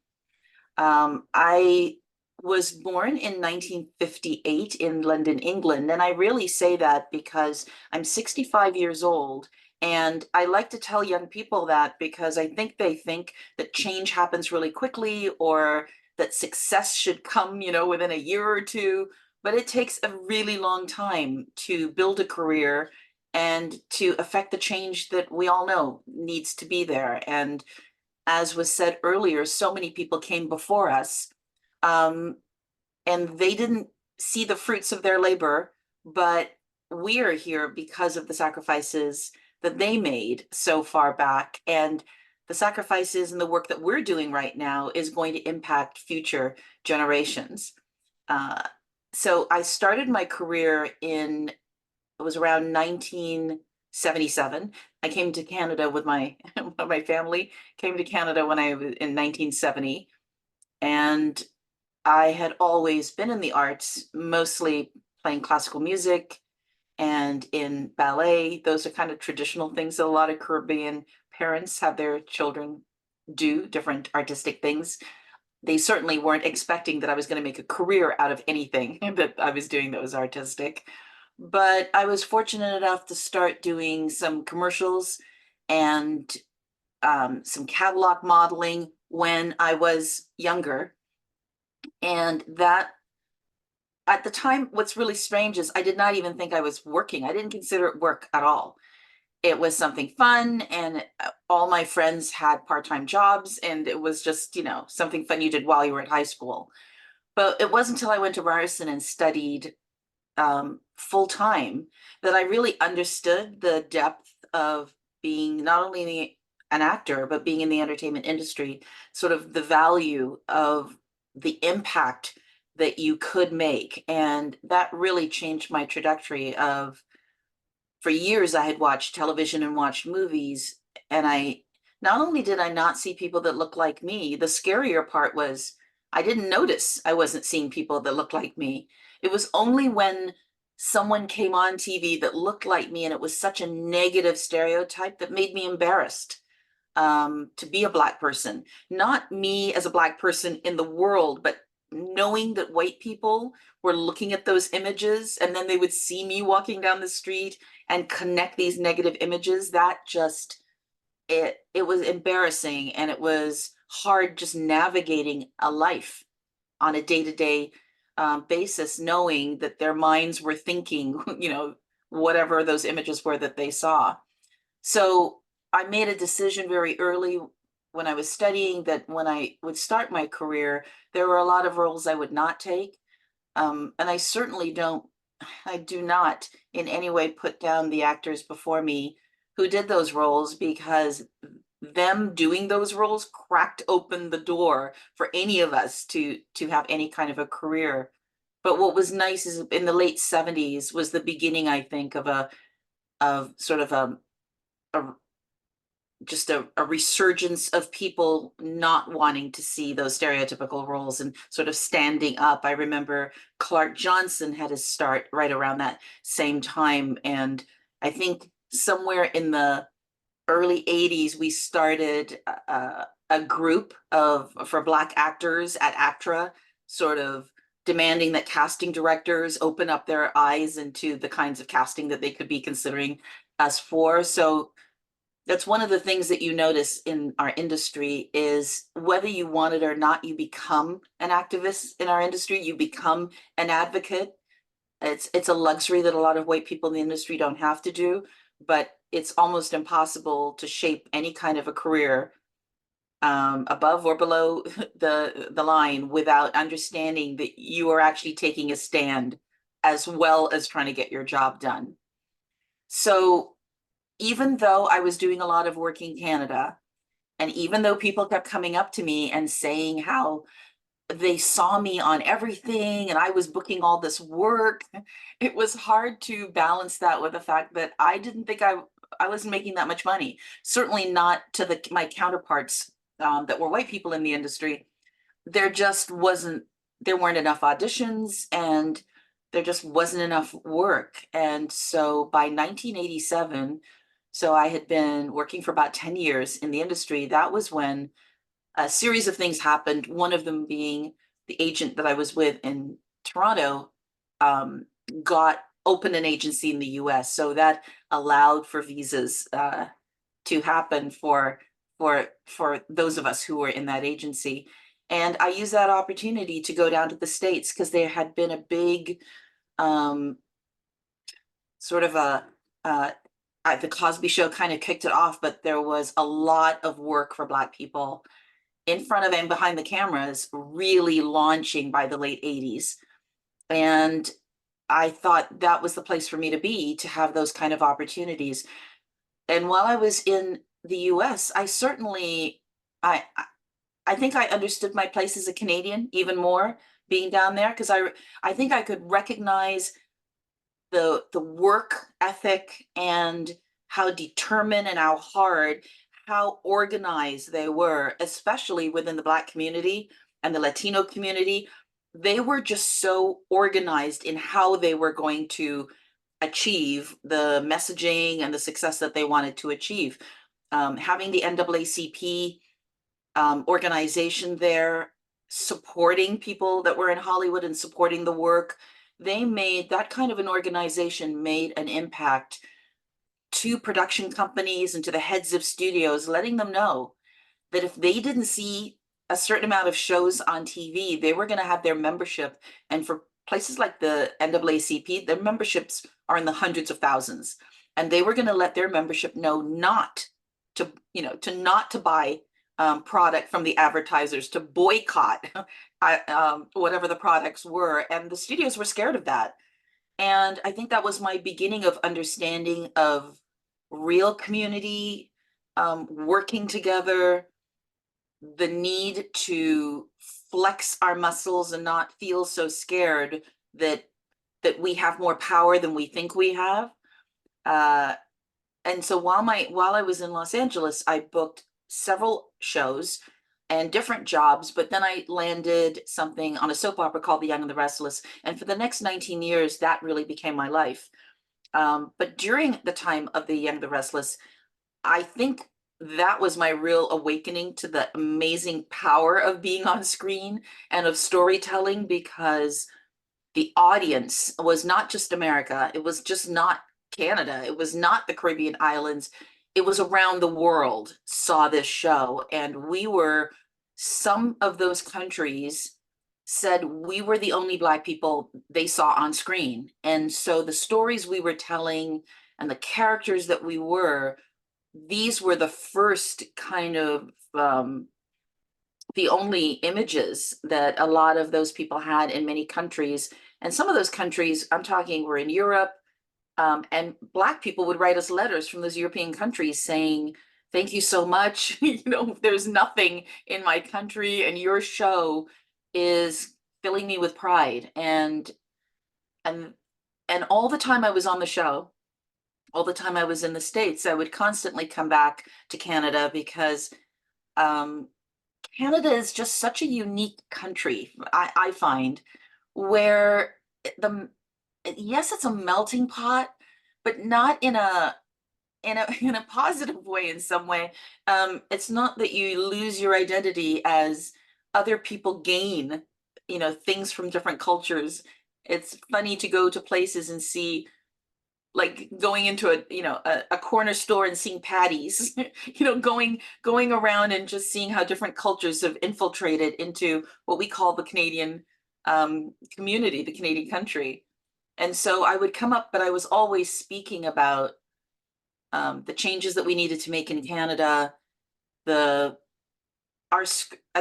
I was born in 1958 in London, England, and I really say that because I'm 65 years old. And I like to tell young people that because I think they think that change happens really quickly, or that success should come, within a year or two. But it takes a really long time to build a career and to affect the change that we all know needs to be there. And as was said earlier, so many people came before us, and they didn't see the fruits of their labor, but we are here because of the sacrifices that they made so far back. And the sacrifices and the work that we're doing right now is going to impact future generations. So I started my career it was around 1977. I came to Canada with my family, came to Canada when I was in 1970. And I had always been in the arts, mostly playing classical music and in ballet. Those are kind of traditional things that a lot of Caribbean parents have their children do, different artistic things. They certainly weren't expecting that I was going to make a career out of anything that I was doing that was artistic. But I was fortunate enough to start doing some commercials and some catalog modeling when I was younger. And that, at the time, what's really strange is I did not even think I was working. I didn't consider it work at all. It was something fun, and all my friends had part-time jobs, and it was just, something fun you did while you were at high school. But it wasn't until I went to Ryerson and studied full-time that I really understood the depth of being not only an actor, but being in the entertainment industry, sort of the value of the impact that you could make. And that really changed my trajectory of, for years, I had watched television and watched movies, and not only did I not see people that looked like me, the scarier part was I didn't notice I wasn't seeing people that looked like me. It was only when someone came on TV that looked like me and it was such a negative stereotype that made me embarrassed to be a Black person. Not me as a Black person in the world, but knowing that white people were looking at those images and then they would see me walking down the street and connect these negative images. That just, it was embarrassing, and it was hard just navigating a life on a day-to-day basis, knowing that their minds were thinking, whatever those images were that they saw. So I made a decision very early when I was studying that when I would start my career, there were a lot of roles I would not take. And I certainly I do not in any way put down the actors before me who did those roles, because them doing those roles cracked open the door for any of us to have any kind of a career. But what was nice is in the late 70s was the beginning, I think, of a just a resurgence of people not wanting to see those stereotypical roles and sort of standing up. I remember Clark Johnson had his start right around that same time. And I think somewhere in the early 80s, we started a group for Black actors at ACTRA, sort of demanding that casting directors open up their eyes into the kinds of casting that they could be considering us for. So that's one of the things that you notice in our industry is whether you want it or not, you become an activist in our industry, you become an advocate. It's a luxury that a lot of white people in the industry don't have to do, but it's almost impossible to shape any kind of a career above or below the line without understanding that you are actually taking a stand as well as trying to get your job done. So even though I was doing a lot of work in Canada, and even though people kept coming up to me and saying how they saw me on everything and I was booking all this work, it was hard to balance that with the fact that I didn't think I wasn't making that much money. Certainly not to my counterparts that were white people in the industry. There weren't enough auditions, and there just wasn't enough work. And so by 1987, so I had been working for about 10 years in the industry. That was when a series of things happened. One of them being the agent that I was with in Toronto opened an agency in the US. So that allowed for visas to happen for those of us who were in that agency. And I used that opportunity to go down to the States because there had been a big the Cosby Show kind of kicked it off, but there was a lot of work for Black people in front of and behind the cameras really launching by the late 80s. And I thought that was the place for me to be, to have those kind of opportunities. And while I was in the US, I think I understood my place as a Canadian even more being down there, because I think I could recognize the work ethic and how determined and how hard, how organized they were, especially within the Black community and the Latino community. They were just so organized in how they were going to achieve the messaging and the success that they wanted to achieve. Having the NAACP organization there, supporting people that were in Hollywood and supporting the work, that kind of an organization made an impact to production companies and to the heads of studios, letting them know that if they didn't see a certain amount of shows on TV, they were going to have their membership. And for places like the NAACP, their memberships are in the hundreds of thousands. And they were going to let their membership know not to buy product from the advertisers, to boycott whatever the products were. And the studios were scared of that. And I think that was my beginning of understanding of real community, working together, the need to flex our muscles and not feel so scared that we have more power than we think we have. And so while I was in Los Angeles, I booked several shows and different jobs, but then I landed something on a soap opera called The Young and the Restless. And for the next 19 years, that really became my life. But during the time of The Young and the Restless, I think that was my real awakening to the amazing power of being on screen and of storytelling, because the audience was not just America. It was just not Canada. It was not the Caribbean islands. It was around the world saw this show. And some of those countries said we were the only Black people they saw on screen. And so the stories we were telling and the characters that we were these were the first kind of the only images that a lot of those people had in many countries. And some of those countries I'm talking were in Europe, and Black people would write us letters from those European countries saying, thank you so much. You know, there's nothing in my country, and your show is filling me with pride. And all the time I was on the show, all the time I was in the States, I would constantly come back to Canada because Canada is just such a unique country, I find, where yes, it's a melting pot, but not in a in a positive way in some way. It's not that you lose your identity as other people gain, you know, things from different cultures. It's funny to go to places and see, like going into a corner store and seeing patties, you know, going around and just seeing how different cultures have infiltrated into what we call the Canadian community, the Canadian country. And so I would come up, but I was always speaking about the changes that we needed to make in Canada. At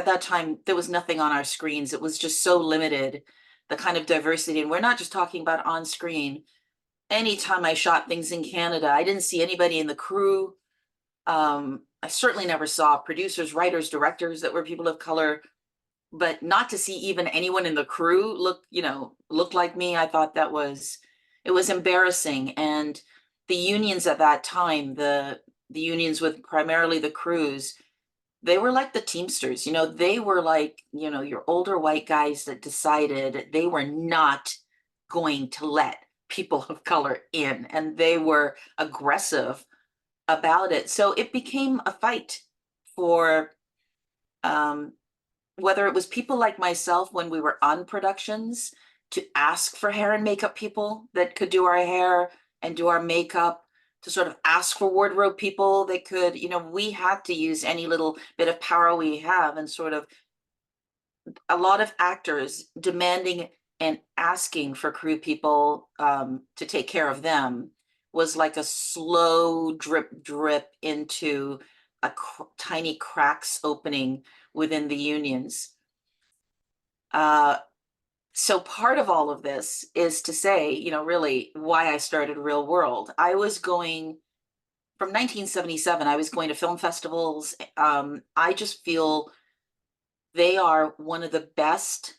that time, there was nothing on our screens. It was just so limited, the kind of diversity. And we're not just talking about on screen. Anytime I shot things in Canada, I didn't see anybody in the crew. I certainly never saw producers, writers, directors that were people of color, but not to see even anyone in the crew look like me. I thought it was embarrassing. And the unions at that time, the unions with primarily the crews, they were like the Teamsters, you know, they were like, you know, your older white guys that decided they were not going to let people of color in, and they were aggressive about it. So it became a fight for whether it was people like myself when we were on productions to ask for hair and makeup people that could do our hair and do our makeup, to sort of ask for wardrobe people that could, you know, we had to use any little bit of power we have, and sort of a lot of actors demanding and asking for crew people to take care of them was like a slow drip into tiny cracks opening within the unions. So part of all of this is to say, you know, really why I started Real World. I was going from 1977, I was going to film festivals. I just feel they are one of the best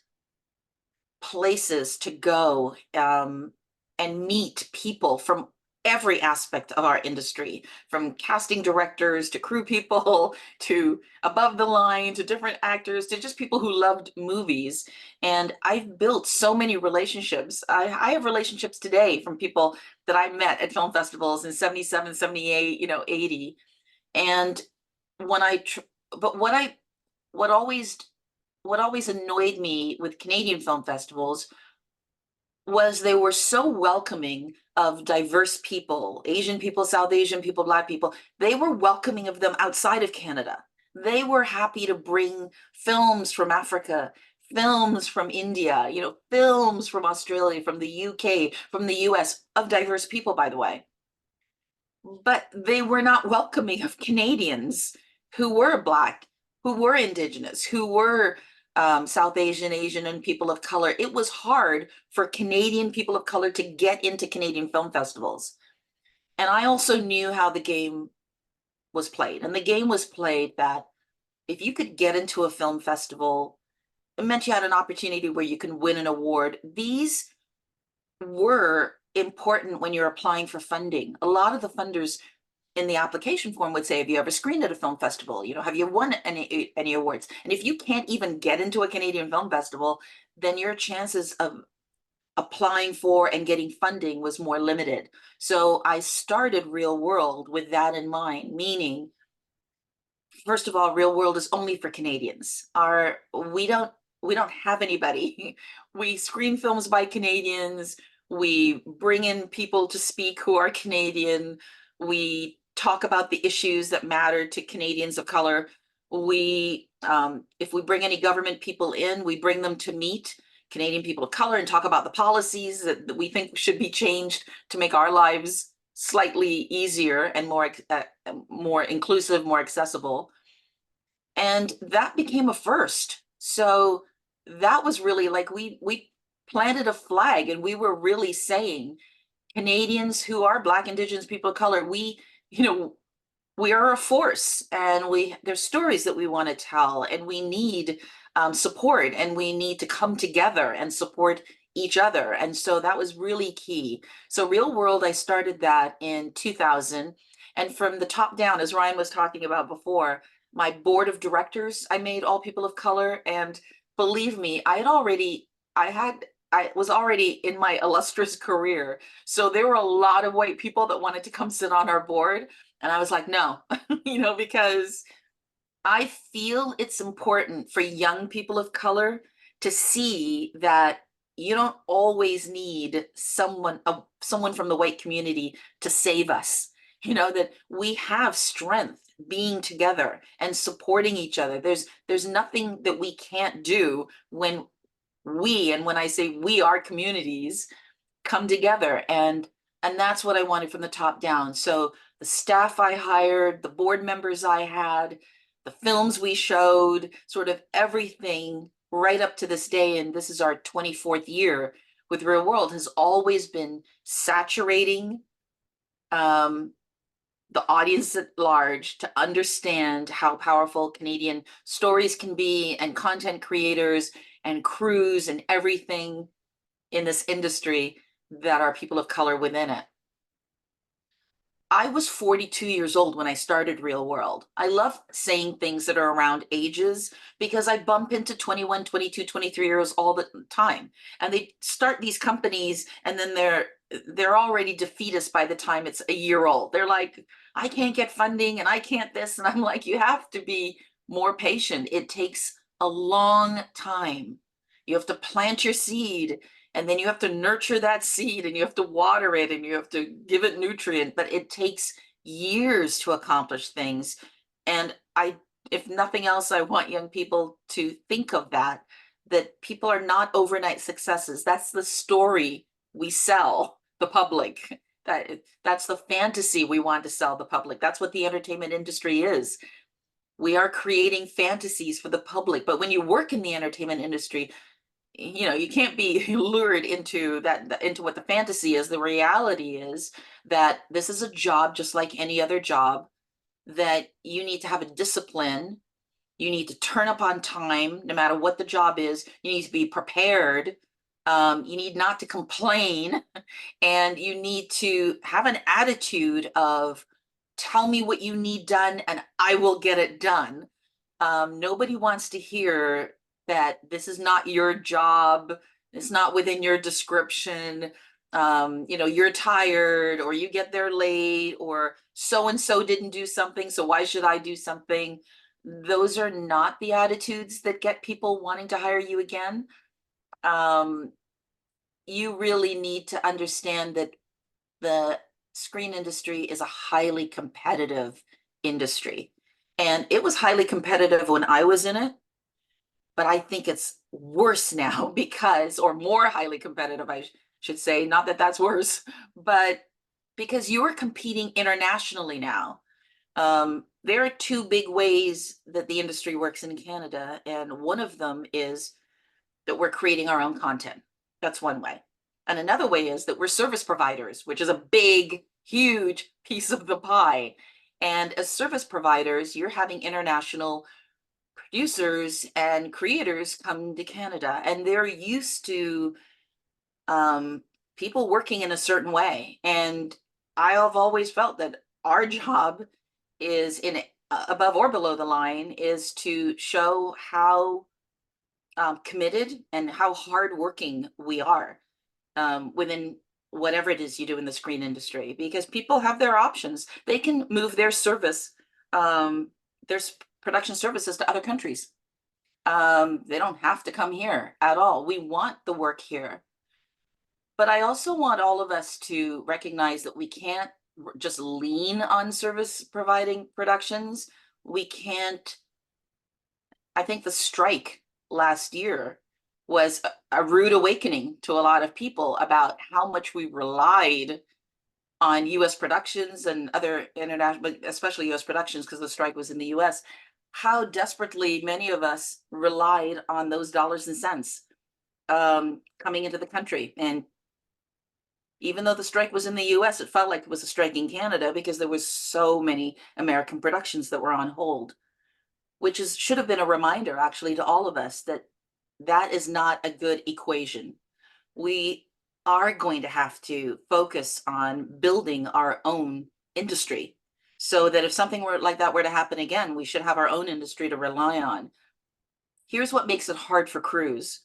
places to go and meet people from every aspect of our industry, from casting directors to crew people to above the line to different actors to just people who loved movies. And I've built so many relationships. I have relationships today from people that I met at film festivals in 77, 78, you know, 80. And when what always annoyed me with Canadian film festivals was they were so welcoming of diverse people, Asian people, South Asian people, Black people. They were welcoming of them outside of Canada. They were happy to bring films from Africa, films from India, you know, films from Australia, from the UK, from the US, of diverse people, by the way. But they were not welcoming of Canadians who were Black, who were Indigenous, who were South Asian, and people of color. It was hard for Canadian people of color to get into Canadian film festivals. And I also knew how the game was played. And the game was played that if you could get into a film festival, it meant you had an opportunity where you can win an award. These were important when you're applying for funding. A lot of the funders in the application form would say, have you ever screened at a film festival? You know, have you won any awards? And if you can't even get into a Canadian film festival, then your chances of applying for and getting funding was more limited. So I started Real World with that in mind, meaning, first of all, Real World is only for Canadians. We don't have anybody. We screen films by Canadians. We bring in people to speak who are Canadian. We talk about the issues that matter to Canadians of color. If we bring any government people in, we bring them to meet Canadian people of color and talk about the policies that we think should be changed to make our lives slightly easier and more inclusive, more accessible. And that became a first. So that was really like we planted a flag, and we were really saying, Canadians who are Black, Indigenous, people of color, we are a force, and there's stories that we want to tell, and we need support, and we need to come together and support each other. And so that was really key. So Real World, I started that in 2000. And from the top down, as Ryan was talking about before, my board of directors, I made all people of color. And believe me, I was already in my illustrious career. So there were a lot of white people that wanted to come sit on our board. And I was like, no, because I feel it's important for young people of color to see that you don't always need someone from the white community to save us. That we have strength being together and supporting each other. There's nothing that we can't do when when I say we, our communities, come together. And that's what I wanted from the top down. So the staff I hired, the board members I had, the films we showed, sort of everything right up to this day, and this is our 24th year with Real World, has always been saturating the audience at large to understand how powerful Canadian stories can be, and content creators and crews and everything in this industry that are people of color within it. I was 42 years old when I started Real World. I love saying things that are around ages because I bump into 21, 22, 23-year-olds all the time. And they start these companies, and then they're already defeatist by the time it's a year old. They're like, I can't get funding and I can't this. And I'm like, you have to be more patient. It takes a long time. You have to plant your seed, and then you have to nurture that seed, and you have to water it, and you have to give it nutrient, but it takes years to accomplish things. And if nothing else, I want young people to think of that people are not overnight successes. That's the story we sell the public. That's the fantasy we want to sell the public. That's what the entertainment industry is. We are creating fantasies for the public. But when you work in the entertainment industry, you can't be lured into what the fantasy is. The reality is that this is a job just like any other job, that you need to have a discipline. You need to turn up on time, no matter what the job is. You need to be prepared. You need not to complain, and you need to have an attitude of, tell me what you need done and I will get it done. Nobody wants to hear that this is not your job, it's not within your description, you're tired, or you get there late, or so-and-so didn't do something, so why should I do something? Those are not the attitudes that get people wanting to hire you again. You really need to understand that the screen industry is a highly competitive industry. And it was highly competitive when I was in it, but I think it's worse now or more highly competitive, I should say. Not that that's worse, but because you are competing internationally now. There are two big ways that the industry works in Canada, and one of them is that we're creating our own content. That's one way. And another way is that we're service providers, which is a big, huge piece of the pie. And as service providers, you're having international producers and creators come to Canada, and they're used to people working in a certain way. And I have always felt that our job is above or below the line is to show how committed and how hardworking we are within whatever it is you do in the screen industry, because people have their options. They can move their service, their production services to other countries. They don't have to come here at all. We want the work here. But I also want all of us to recognize that we can't just lean on service providing productions. We can't. I think the strike last year was a rude awakening to a lot of people about how much we relied on US productions and other international, but especially US productions, because the strike was in the US, how desperately many of us relied on those dollars and cents coming into the country. And even though the strike was in the US, it felt like it was a strike in Canada because there was so many American productions that were on hold, which should have been a reminder actually to all of us that that is not a good equation. We are going to have to focus on building our own industry so that if something like that were to happen again, we should have our own industry to rely on. Here's what makes it hard for crews.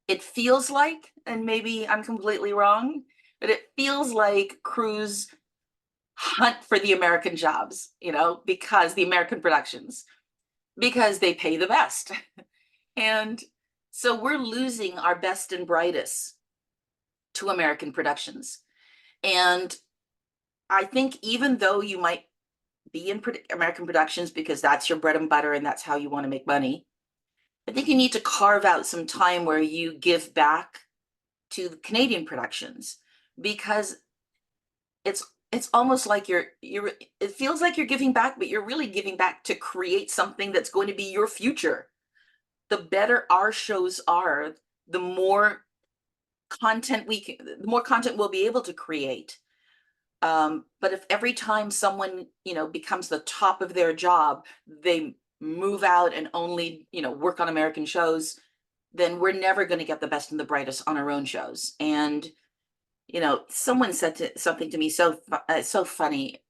It feels like, and maybe I'm completely wrong, but it feels like crews hunt for the American jobs, because the American productions, because they pay the best. And so we're losing our best and brightest to American productions. And I think even though you might be in American productions because that's your bread and butter and that's how you want to make money, I think you need to carve out some time where you give back to the Canadian productions, because it's almost like it feels like you're giving back, but you're really giving back to create something that's going to be your future. The better our shows are, the more content we'll be able to create. But if every time someone, becomes the top of their job, they move out and only, work on American shows, then we're never going to get the best and the brightest on our own shows. And, someone said something to me so funny.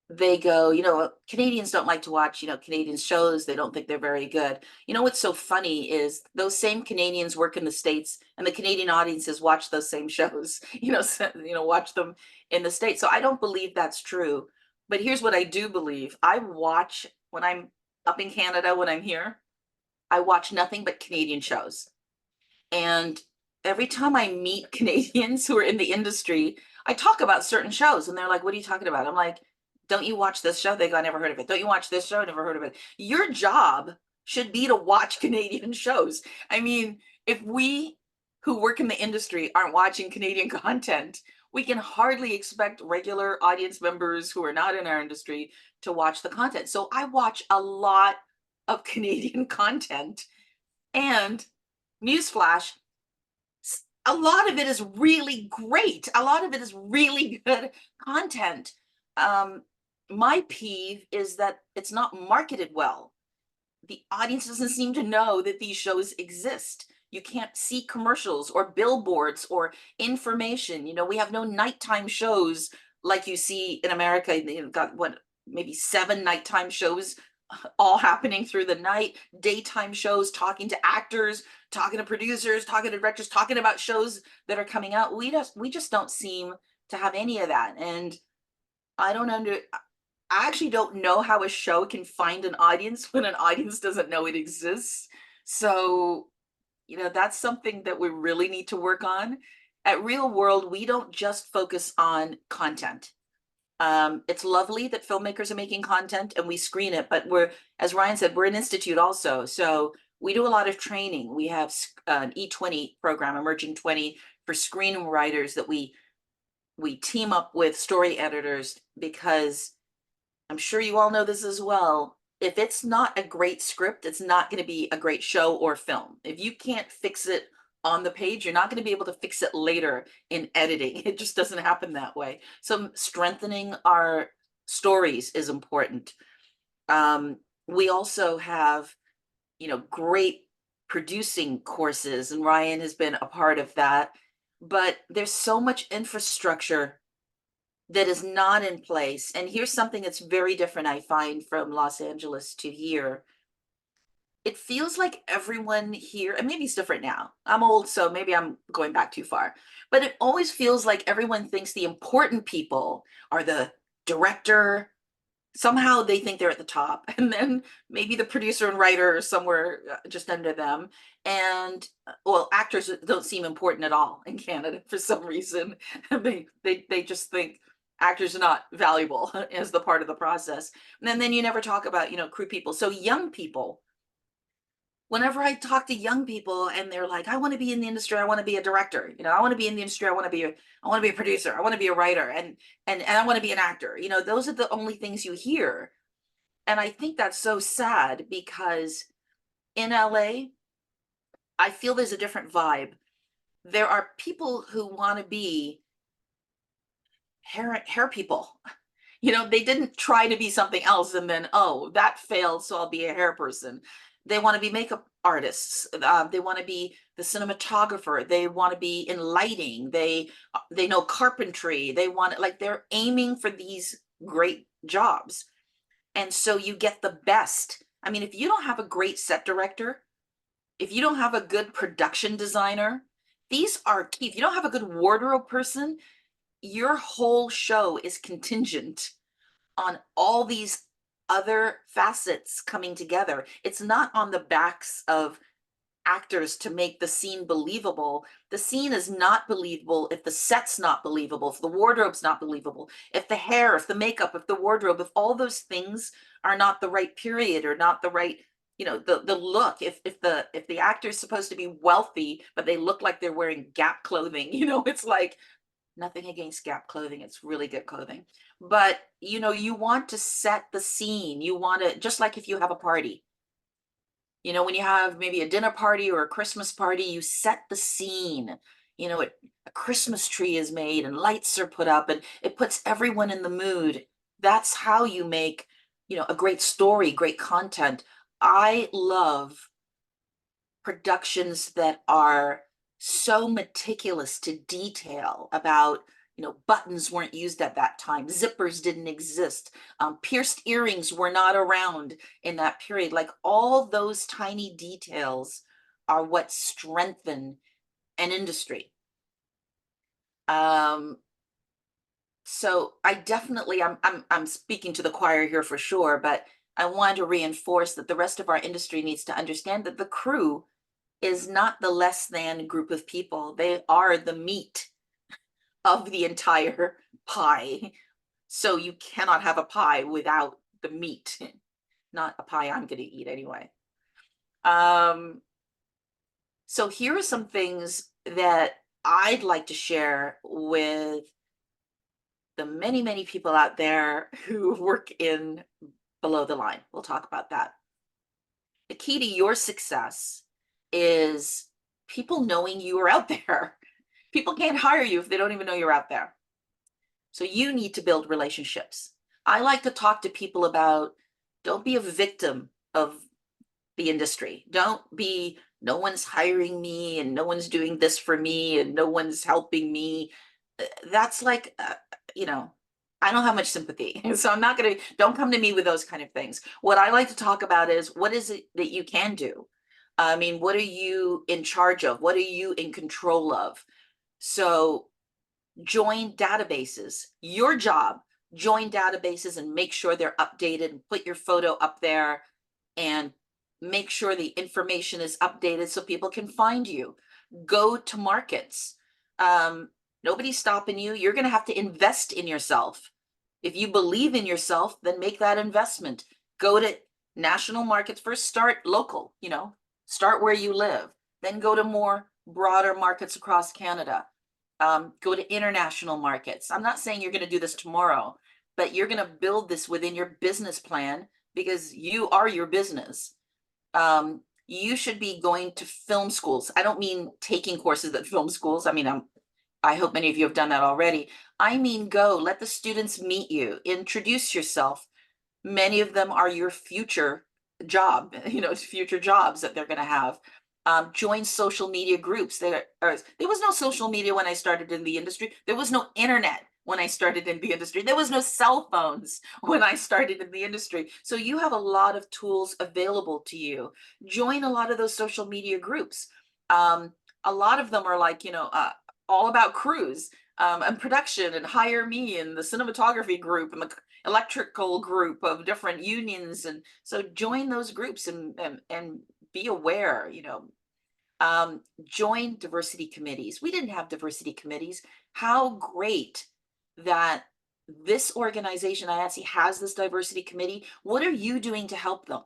They go, Canadians don't like to watch, Canadian shows. They don't think they're very good. What's so funny is those same Canadians work in the States and the Canadian audiences watch those same shows, watch them in the States. So I don't believe that's true. But here's what I do believe. I watch, when I'm up in Canada, when I'm here, I watch nothing but Canadian shows. And every time I meet Canadians who are in the industry, I talk about certain shows and they're like, what are you talking about? I'm like, don't you watch this show? They go, I never heard of it. Don't you watch this show? Never heard of it. Your job should be to watch Canadian shows. I mean, if we who work in the industry aren't watching Canadian content, we can hardly expect regular audience members who are not in our industry to watch the content. So I watch a lot of Canadian content, and newsflash, a lot of it is really great. A lot of it is really good content. My peeve is that it's not marketed well. The audience doesn't seem to know that these shows exist. You can't see commercials or billboards or information. We have no nighttime shows like you see in America. They've got maybe 7 nighttime shows all happening through the night, daytime shows, talking to actors, talking to producers, talking to directors, talking about shows that are coming out. We just don't seem to have any of that. And I actually don't know how a show can find an audience when an audience doesn't know it exists. So, that's something that we really need to work on. At Real World, we don't just focus on content. It's lovely that filmmakers are making content and we screen it, but as Ryan said, we're an institute also. So we do a lot of training. We have an E20 program, Emerging 20, for screenwriters that we team up with story editors, because I'm sure you all know this as well. If it's not a great script, it's not going to be a great show or film. If you can't fix it on the page, you're not going to be able to fix it later in editing. It just doesn't happen that way. So strengthening our stories is important. We also have, great producing courses, and Ryan has been a part of that. But there's so much infrastructure that is not in place. And here's something that's very different, I find, from Los Angeles to here. It feels like everyone here, and maybe it's different now. I'm old, so maybe I'm going back too far. But it always feels like everyone thinks the important people are the director. Somehow they think they're at the top, and then maybe the producer and writer are somewhere just under them. And actors don't seem important at all in Canada for some reason. They just think actors are not valuable as the part of the process. And then you never talk about, crew people. So young people, whenever I talk to young people and they're like, I want to be in the industry, I want to be a director, I want to be in the industry, I want to be a producer, I want to be a writer, and I want to be an actor. Those are the only things you hear. And I think that's so sad because in LA, I feel there's a different vibe. There are people who want to be hair people. They didn't try to be something else and then, oh, that failed, so I'll be a hair person. They want to be makeup artists. They want to be the cinematographer. They want to be in lighting. They know carpentry. They're aiming for these great jobs. And so you get the best. I mean, if you don't have a great set director, if you don't have a good production designer, these are key. If you don't have a good wardrobe person, your whole show is contingent on all these other facets coming together. It's not on the backs of actors to make the scene believable. The scene is not believable if the set's not believable, if the wardrobe's not believable, if the hair, if the makeup, if the wardrobe, if all those things are not the right period or not the right, the look. If the actor is supposed to be wealthy, but they look like they're wearing Gap clothing, it's like, nothing against Gap clothing. It's really good clothing. But, you want to set the scene. You want to, just like if you have a party, when you have maybe a dinner party or a Christmas party, you set the scene. A Christmas tree is made and lights are put up and it puts everyone in the mood. That's how you make, a great story, great content. I love productions that are so meticulous to detail about, buttons weren't used at that time. Zippers didn't exist. Pierced earrings were not around in that period. Like all those tiny details are what strengthen an industry. So I definitely, I'm speaking to the choir here for sure, but I want to reinforce that the rest of our industry needs to understand that the crew is not the less than group of people. They are the meat of the entire pie. So you cannot have a pie without the meat. Not a pie I'm going to eat anyway. So here are some things that I'd like to share with the many, many people out there who work in below the line. We'll talk about that. The key to your success is people knowing you are out there. People can't hire you if they don't even know you're out there. So you need to build relationships. I like to talk to people about, don't be a victim of the industry. Don't be, no one's hiring me and no one's doing this for me and no one's helping me. That's like, I don't have much sympathy. So I'm not going to, don't come to me with those kind of things. What I like to talk about is, what is it that you can do? I mean, what are you in charge of? What are you in control of? So join databases. Your job, join databases and make sure they're updated and put your photo up there and make sure the information is updated so people can find you. Go to markets. Nobody's stopping you. You're going to have to invest in yourself. If you believe in yourself, then make that investment. Go to national markets. First, start local, start where you live. Then go to more broader markets across Canada. Go to international markets. I'm not saying you're going to do this tomorrow, but you're going to build this within your business plan because you are your business. You should be going to film schools. I don't mean taking courses at film schools. I mean, I hope many of you have done that already. I mean, go, let the students meet you, introduce yourself. Many of them are your future job, future jobs that they're going to have. Join social media groups. There was no social media when I started in the industry. There was no internet when I started in the industry. There was no cell phones when I started in the industry. So you have a lot of tools available to you. Join a lot of those social media groups. A lot of them are like, all about crews and production and hire me and the cinematography group and the electrical group of different unions. And so join those groups and be aware, join diversity committees. We didn't have diversity committees. How great that this organization, IATSE, has this diversity committee. What are you doing to help them?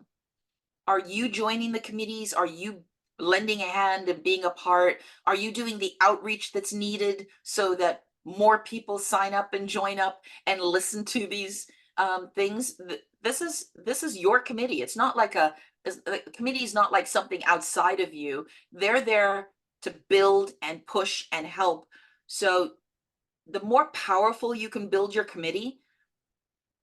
Are you joining the committees? Are you lending a hand and being a part? Are you doing the outreach that's needed so that more people sign up and join up and listen to these things? This is your committee. It's not like a committee is not like something outside of you. They're there to build and push and help. So the more powerful you can build your committee,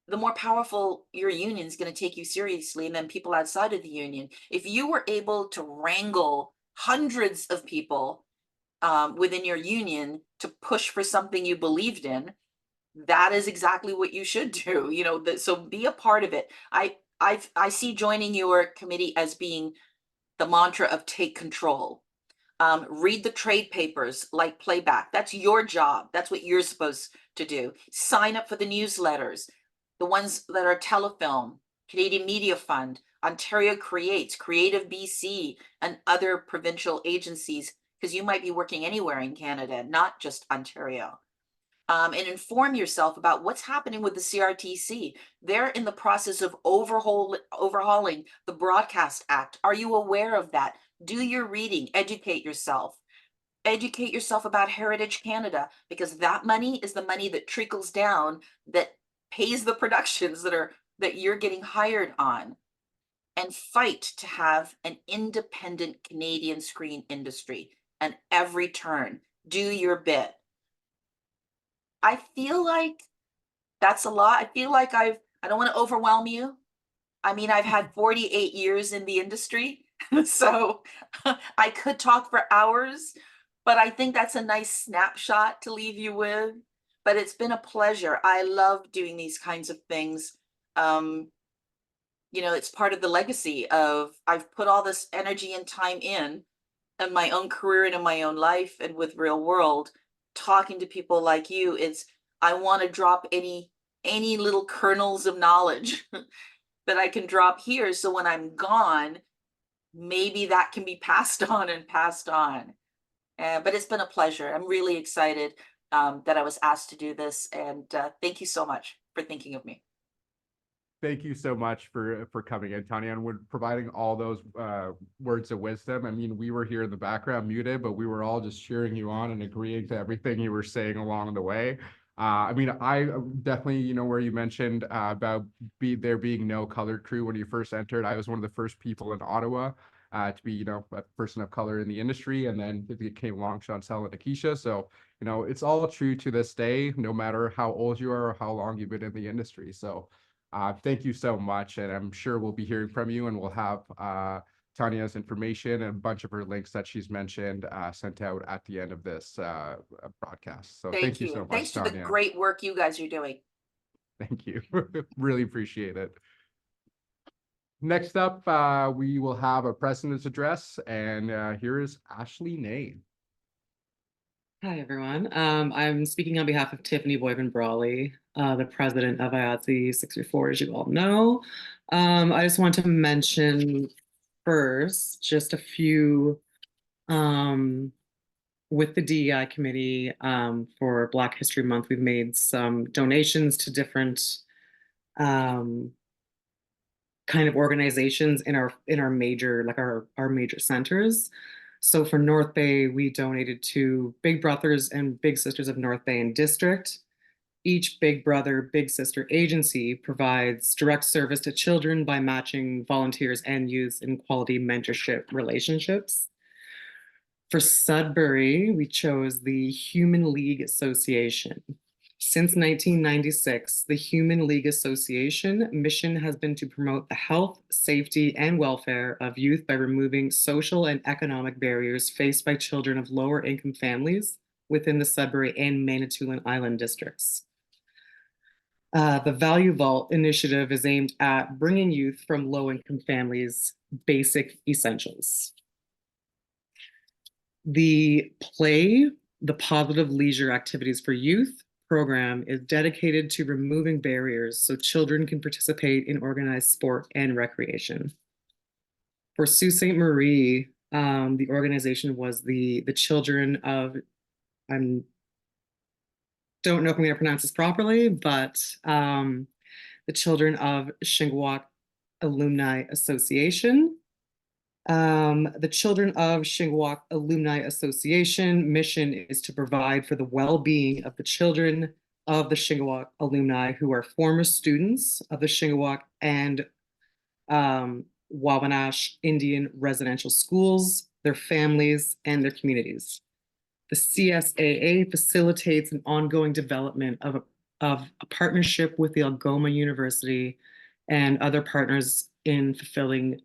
the more powerful your union is going to take you seriously, and then people outside of the union. If you were able to wrangle hundreds of people within your union to push for something you believed in, that is exactly what you should do. You know, so be a part of it. I see joining your committee as being the mantra of take control. Read the trade papers like Playback. That's your job. That's what you're supposed to do. Sign up for the newsletters, the ones that are Telefilm, Canadian Media Fund, Ontario Creates, Creative BC, and other provincial agencies, because you might be working anywhere in Canada, not just Ontario. And inform yourself about what's happening with the CRTC. They're in the process of overhauling the Broadcast Act. Are you aware of that? Do your reading, educate yourself. Educate yourself about Heritage Canada, because that money is the money that trickles down, that pays the productions that you're getting hired on. And fight to have an independent Canadian screen industry at every turn. Do your bit. I feel like that's a lot. I feel like I don't want to overwhelm you. I mean, I've had 48 years in the industry, so I could talk for hours, but I think that's a nice snapshot to leave you with. But it's been a pleasure. I love doing these kinds of things. You know, it's part of the legacy of I've put all this energy and time in my own career and in my own life and with Real World, talking to people like you. I want to drop any little kernels of knowledge that I can drop here, so when I'm gone, maybe that can be passed on and passed on. But it's been a pleasure. I'm really excited that I was asked to do this, and thank you so much for thinking of me. Thank you so much for coming in, Tonya, and we're providing all those words of wisdom. I mean, we were here in the background muted, but we were all just cheering you on and agreeing to everything you were saying along the way. I mean, I definitely, you know, where you mentioned about there being no colored crew when you first entered. I was one of the first people in Ottawa to be, you know, a person of color in the industry, and then it came along Chantel and Akeisha. So, you know, it's all true to this day, no matter how old you are or how long you've been in the industry. So. Thank you so much, and I'm sure we'll be hearing from you, and we'll have Tonya's information and a bunch of her links that she's mentioned sent out at the end of this broadcast. So thank you so much, Thanks to the Tonya. great work you guys are doing. Thank you. Really appreciate it. Next up, we will have a president's address, and here is Ashley Nay. Hi, everyone. I'm speaking on behalf of Tiffany Boyven-Brawley, the president of IATSE 634, as you all know. I just want to mention first just a few with the DEI committee for Black History Month. We've made some donations to different kind of organizations in our major, like our major centers. So for North Bay, we donated to Big Brothers and Big Sisters of North Bay and District. Each Big Brother, Big Sister agency provides direct service to children by matching volunteers and youth in quality mentorship relationships. For Sudbury, we chose the Human League Association. Since 1996, the Human League Association mission has been to promote the health, safety, and welfare of youth by removing social and economic barriers faced by children of lower income families within the Sudbury and Manitoulin Island districts. The Value Vault initiative is aimed at bringing youth from low-income families basic essentials. The PLAY, the Positive Leisure Activities for Youth program, is dedicated to removing barriers so children can participate in organized sport and recreation. For Sault Ste. Marie, the organization was the children of, I don't know if I'm going to pronounce this properly, but the children of Shingwak Alumni Association. The Children of Shingwak Alumni Association mission is to provide for the well-being of the children of the Shingwak alumni who are former students of the Shingwak and Wawanash Indian residential schools, their families, and their communities. The CSAA facilitates an ongoing development of a partnership with the Algoma University and other partners in fulfilling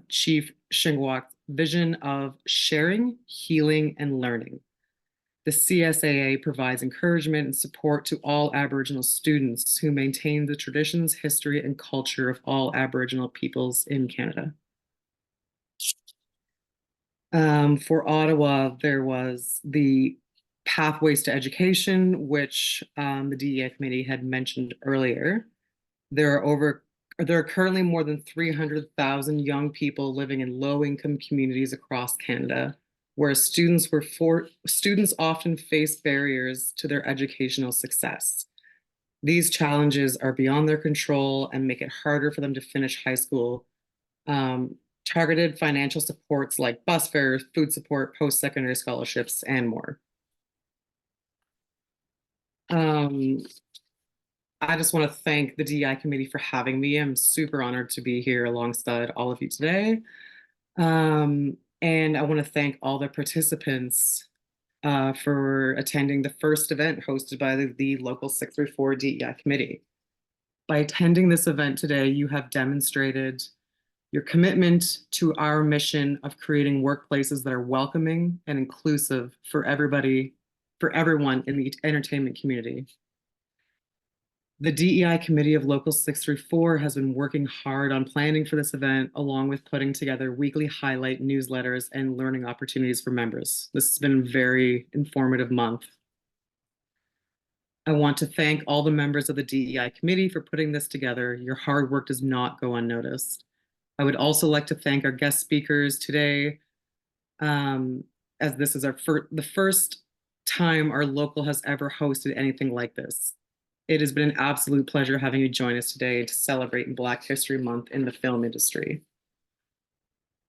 Chief Shingwak's vision of sharing, healing, and learning. The CSAA provides encouragement and support to all Aboriginal students who maintain the traditions, history, and culture of all Aboriginal peoples in Canada. For Ottawa, there was the Pathways to Education, which the DEI committee had mentioned earlier. There are currently more than 300,000 young people living in low-income communities across Canada, where students often face barriers to their educational success. These challenges are beyond their control and make it harder for them to finish high school. Targeted financial supports like bus fares, food support, post-secondary scholarships, and more. I just want to thank the DEI committee for having me. I'm super honored to be here alongside all of you today. And I want to thank all the participants for attending the first event hosted by the Local 634 DEI committee. By attending this event today, you have demonstrated your commitment to our mission of creating workplaces that are welcoming and inclusive for everyone in the entertainment community. The DEI Committee of Local 634 has been working hard on planning for this event, along with putting together weekly highlight newsletters and learning opportunities for members. This has been a very informative month. I want to thank all the members of the DEI Committee for putting this together. Your hard work does not go unnoticed. I would also like to thank our guest speakers today, as this is the first time our local has ever hosted anything like this. It has been an absolute pleasure having you join us today to celebrate Black History Month in the film industry.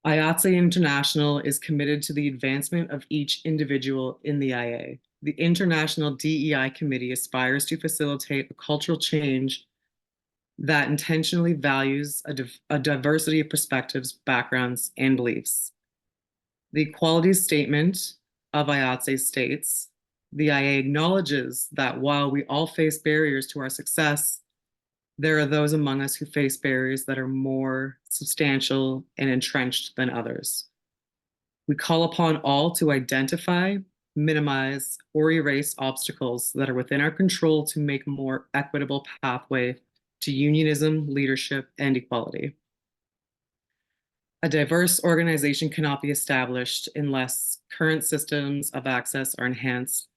IATSE International is committed to the advancement of each individual in the IA. The International DEI Committee aspires to facilitate a cultural change that intentionally values a diversity of perspectives, backgrounds, and beliefs. The Equality Statement of IATSE states, the IA acknowledges that while we all face barriers to our success, there are those among us who face barriers that are more substantial and entrenched than others. We call upon all to identify, minimize, or erase obstacles that are within our control to make a more equitable pathway to unionism, leadership, and equality. A diverse organization cannot be established unless current systems of access are enhanced.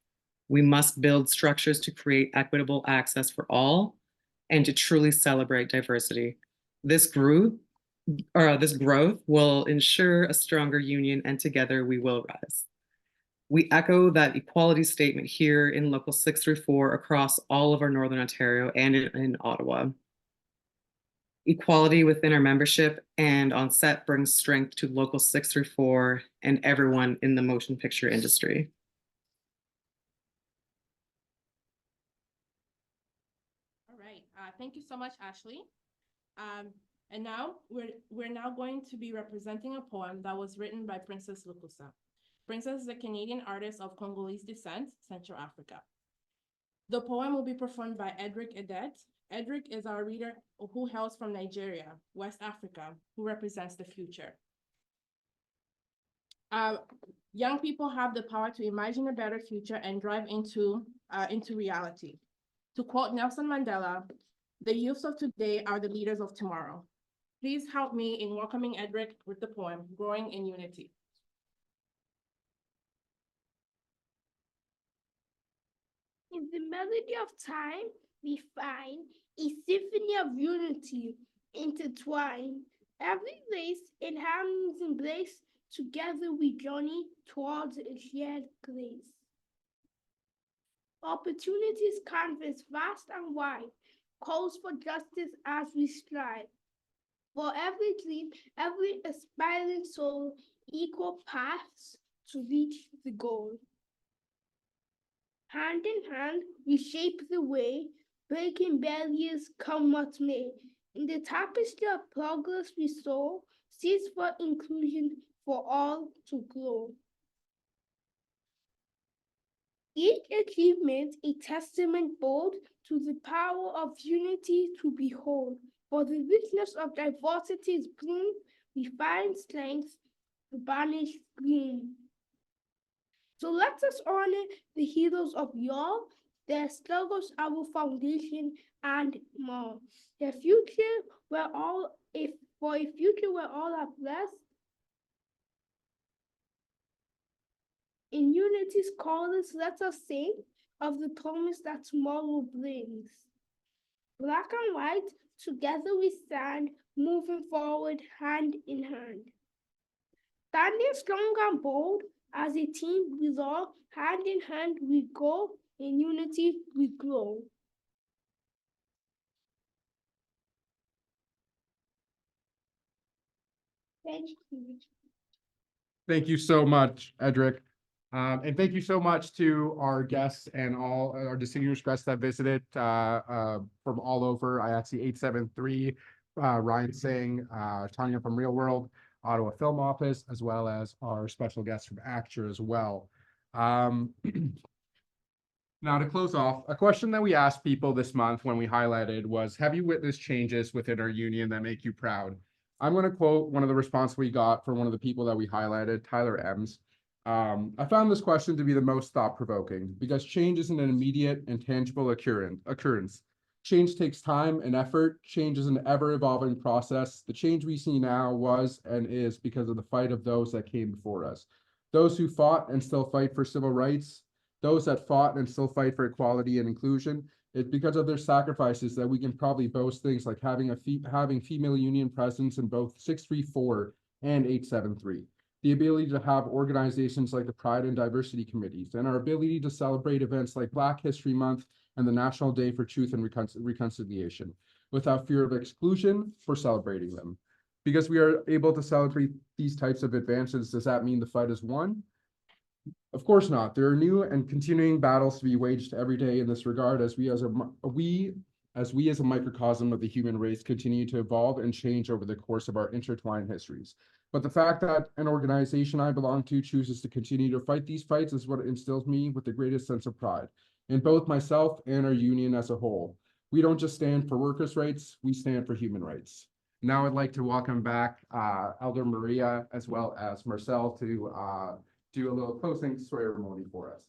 We must build structures to create equitable access for all and to truly celebrate diversity. This growth will ensure a stronger union, and together we will rise. We echo that equality statement here in Local 634 across all of our Northern Ontario and in Ottawa. Equality within our membership and on set brings strength to Local 634 and everyone in the motion picture industry. All right, thank you so much, Ashley. And now we're now going to be representing a poem that was written by Princess Lukusa. Princess is a Canadian artist of Congolese descent, Central Africa. The poem will be performed by Edric Edet. Edric is our reader who hails from Nigeria, West Africa, who represents the future. Young people have the power to imagine a better future and drive into reality. To quote Nelson Mandela, the youth of today are the leaders of tomorrow. Please help me in welcoming Edric with the poem, Growing in Unity. In the melody of time, we find a symphony of unity intertwined. Every race in harmonies embrace, together we journey towards a shared grace. Opportunities canvas vast and wide, calls for justice as we strive. For every dream, every aspiring soul, equal paths to reach the goal. Hand in hand, we shape the way, breaking barriers come what may. In the tapestry of progress we sow, seeds for inclusion for all to grow. Each achievement a testament bold to the power of unity to behold. For the richness of diversity's bloom, we find strength to banish gloom. So let us honor the heroes of yore, their struggles our foundation and more. Their future where all for a future where all are blessed. In unity's chorus, let us sing of the promise that tomorrow brings. Black and white, together we stand, moving forward hand in hand. Standing strong and bold, as a team we all, hand in hand we go, in unity we grow. Thank you. Thank you so much, Edric. And thank you so much to our guests and all our distinguished guests that visited from all over. I see 873, Ryan Singh, Tonya from Real World, Ottawa Film Office, as well as our special guest from Acture as well. Now to close off, a question that we asked people this month when we highlighted was, have you witnessed changes within our union that make you proud? I'm going to quote one of the responses we got from one of the people that we highlighted, Tyler Ems. I found this question to be the most thought-provoking because change isn't an immediate and tangible occurrence. Change takes time and effort. Change is an ever-evolving process. The change we see now was and is because of the fight of those that came before us. Those who fought and still fight for civil rights, those that fought and still fight for equality and inclusion. It's because of their sacrifices that we can probably boast things like having female union presence in both 634 and 873. The ability to have organizations like the Pride and Diversity Committees, and our ability to celebrate events like Black History Month and the National Day for Truth and Reconciliation. Without fear of exclusion, we're celebrating them. Because we are able to celebrate these types of advances, does that mean the fight is won? Of course not. There are new and continuing battles to be waged every day in this regard as we as a microcosm of the human race continue to evolve and change over the course of our intertwined histories. But the fact that an organization I belong to chooses to continue to fight these fights is what instills me with the greatest sense of pride in both myself and our union as a whole. We don't just stand for workers' rights, we stand for human rights. Now I'd like to welcome back Elder Maria as well as Marcel to do a little closing ceremony for us.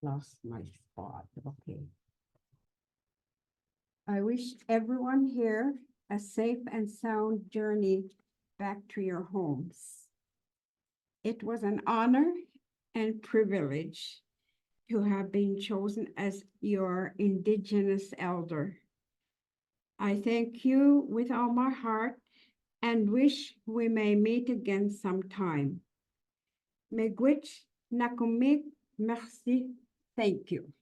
Lost my spot, okay. I wish everyone here a safe and sound journey back to your homes. It was an honor and privilege to have been chosen as your Indigenous elder. I thank you with all my heart and wish we may meet again sometime. Miigwech nakumik, merci, thank you.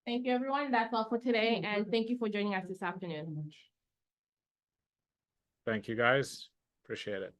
Thank you, everyone. That's all for today, and thank you for joining us this afternoon. Thank you, guys. Appreciate it.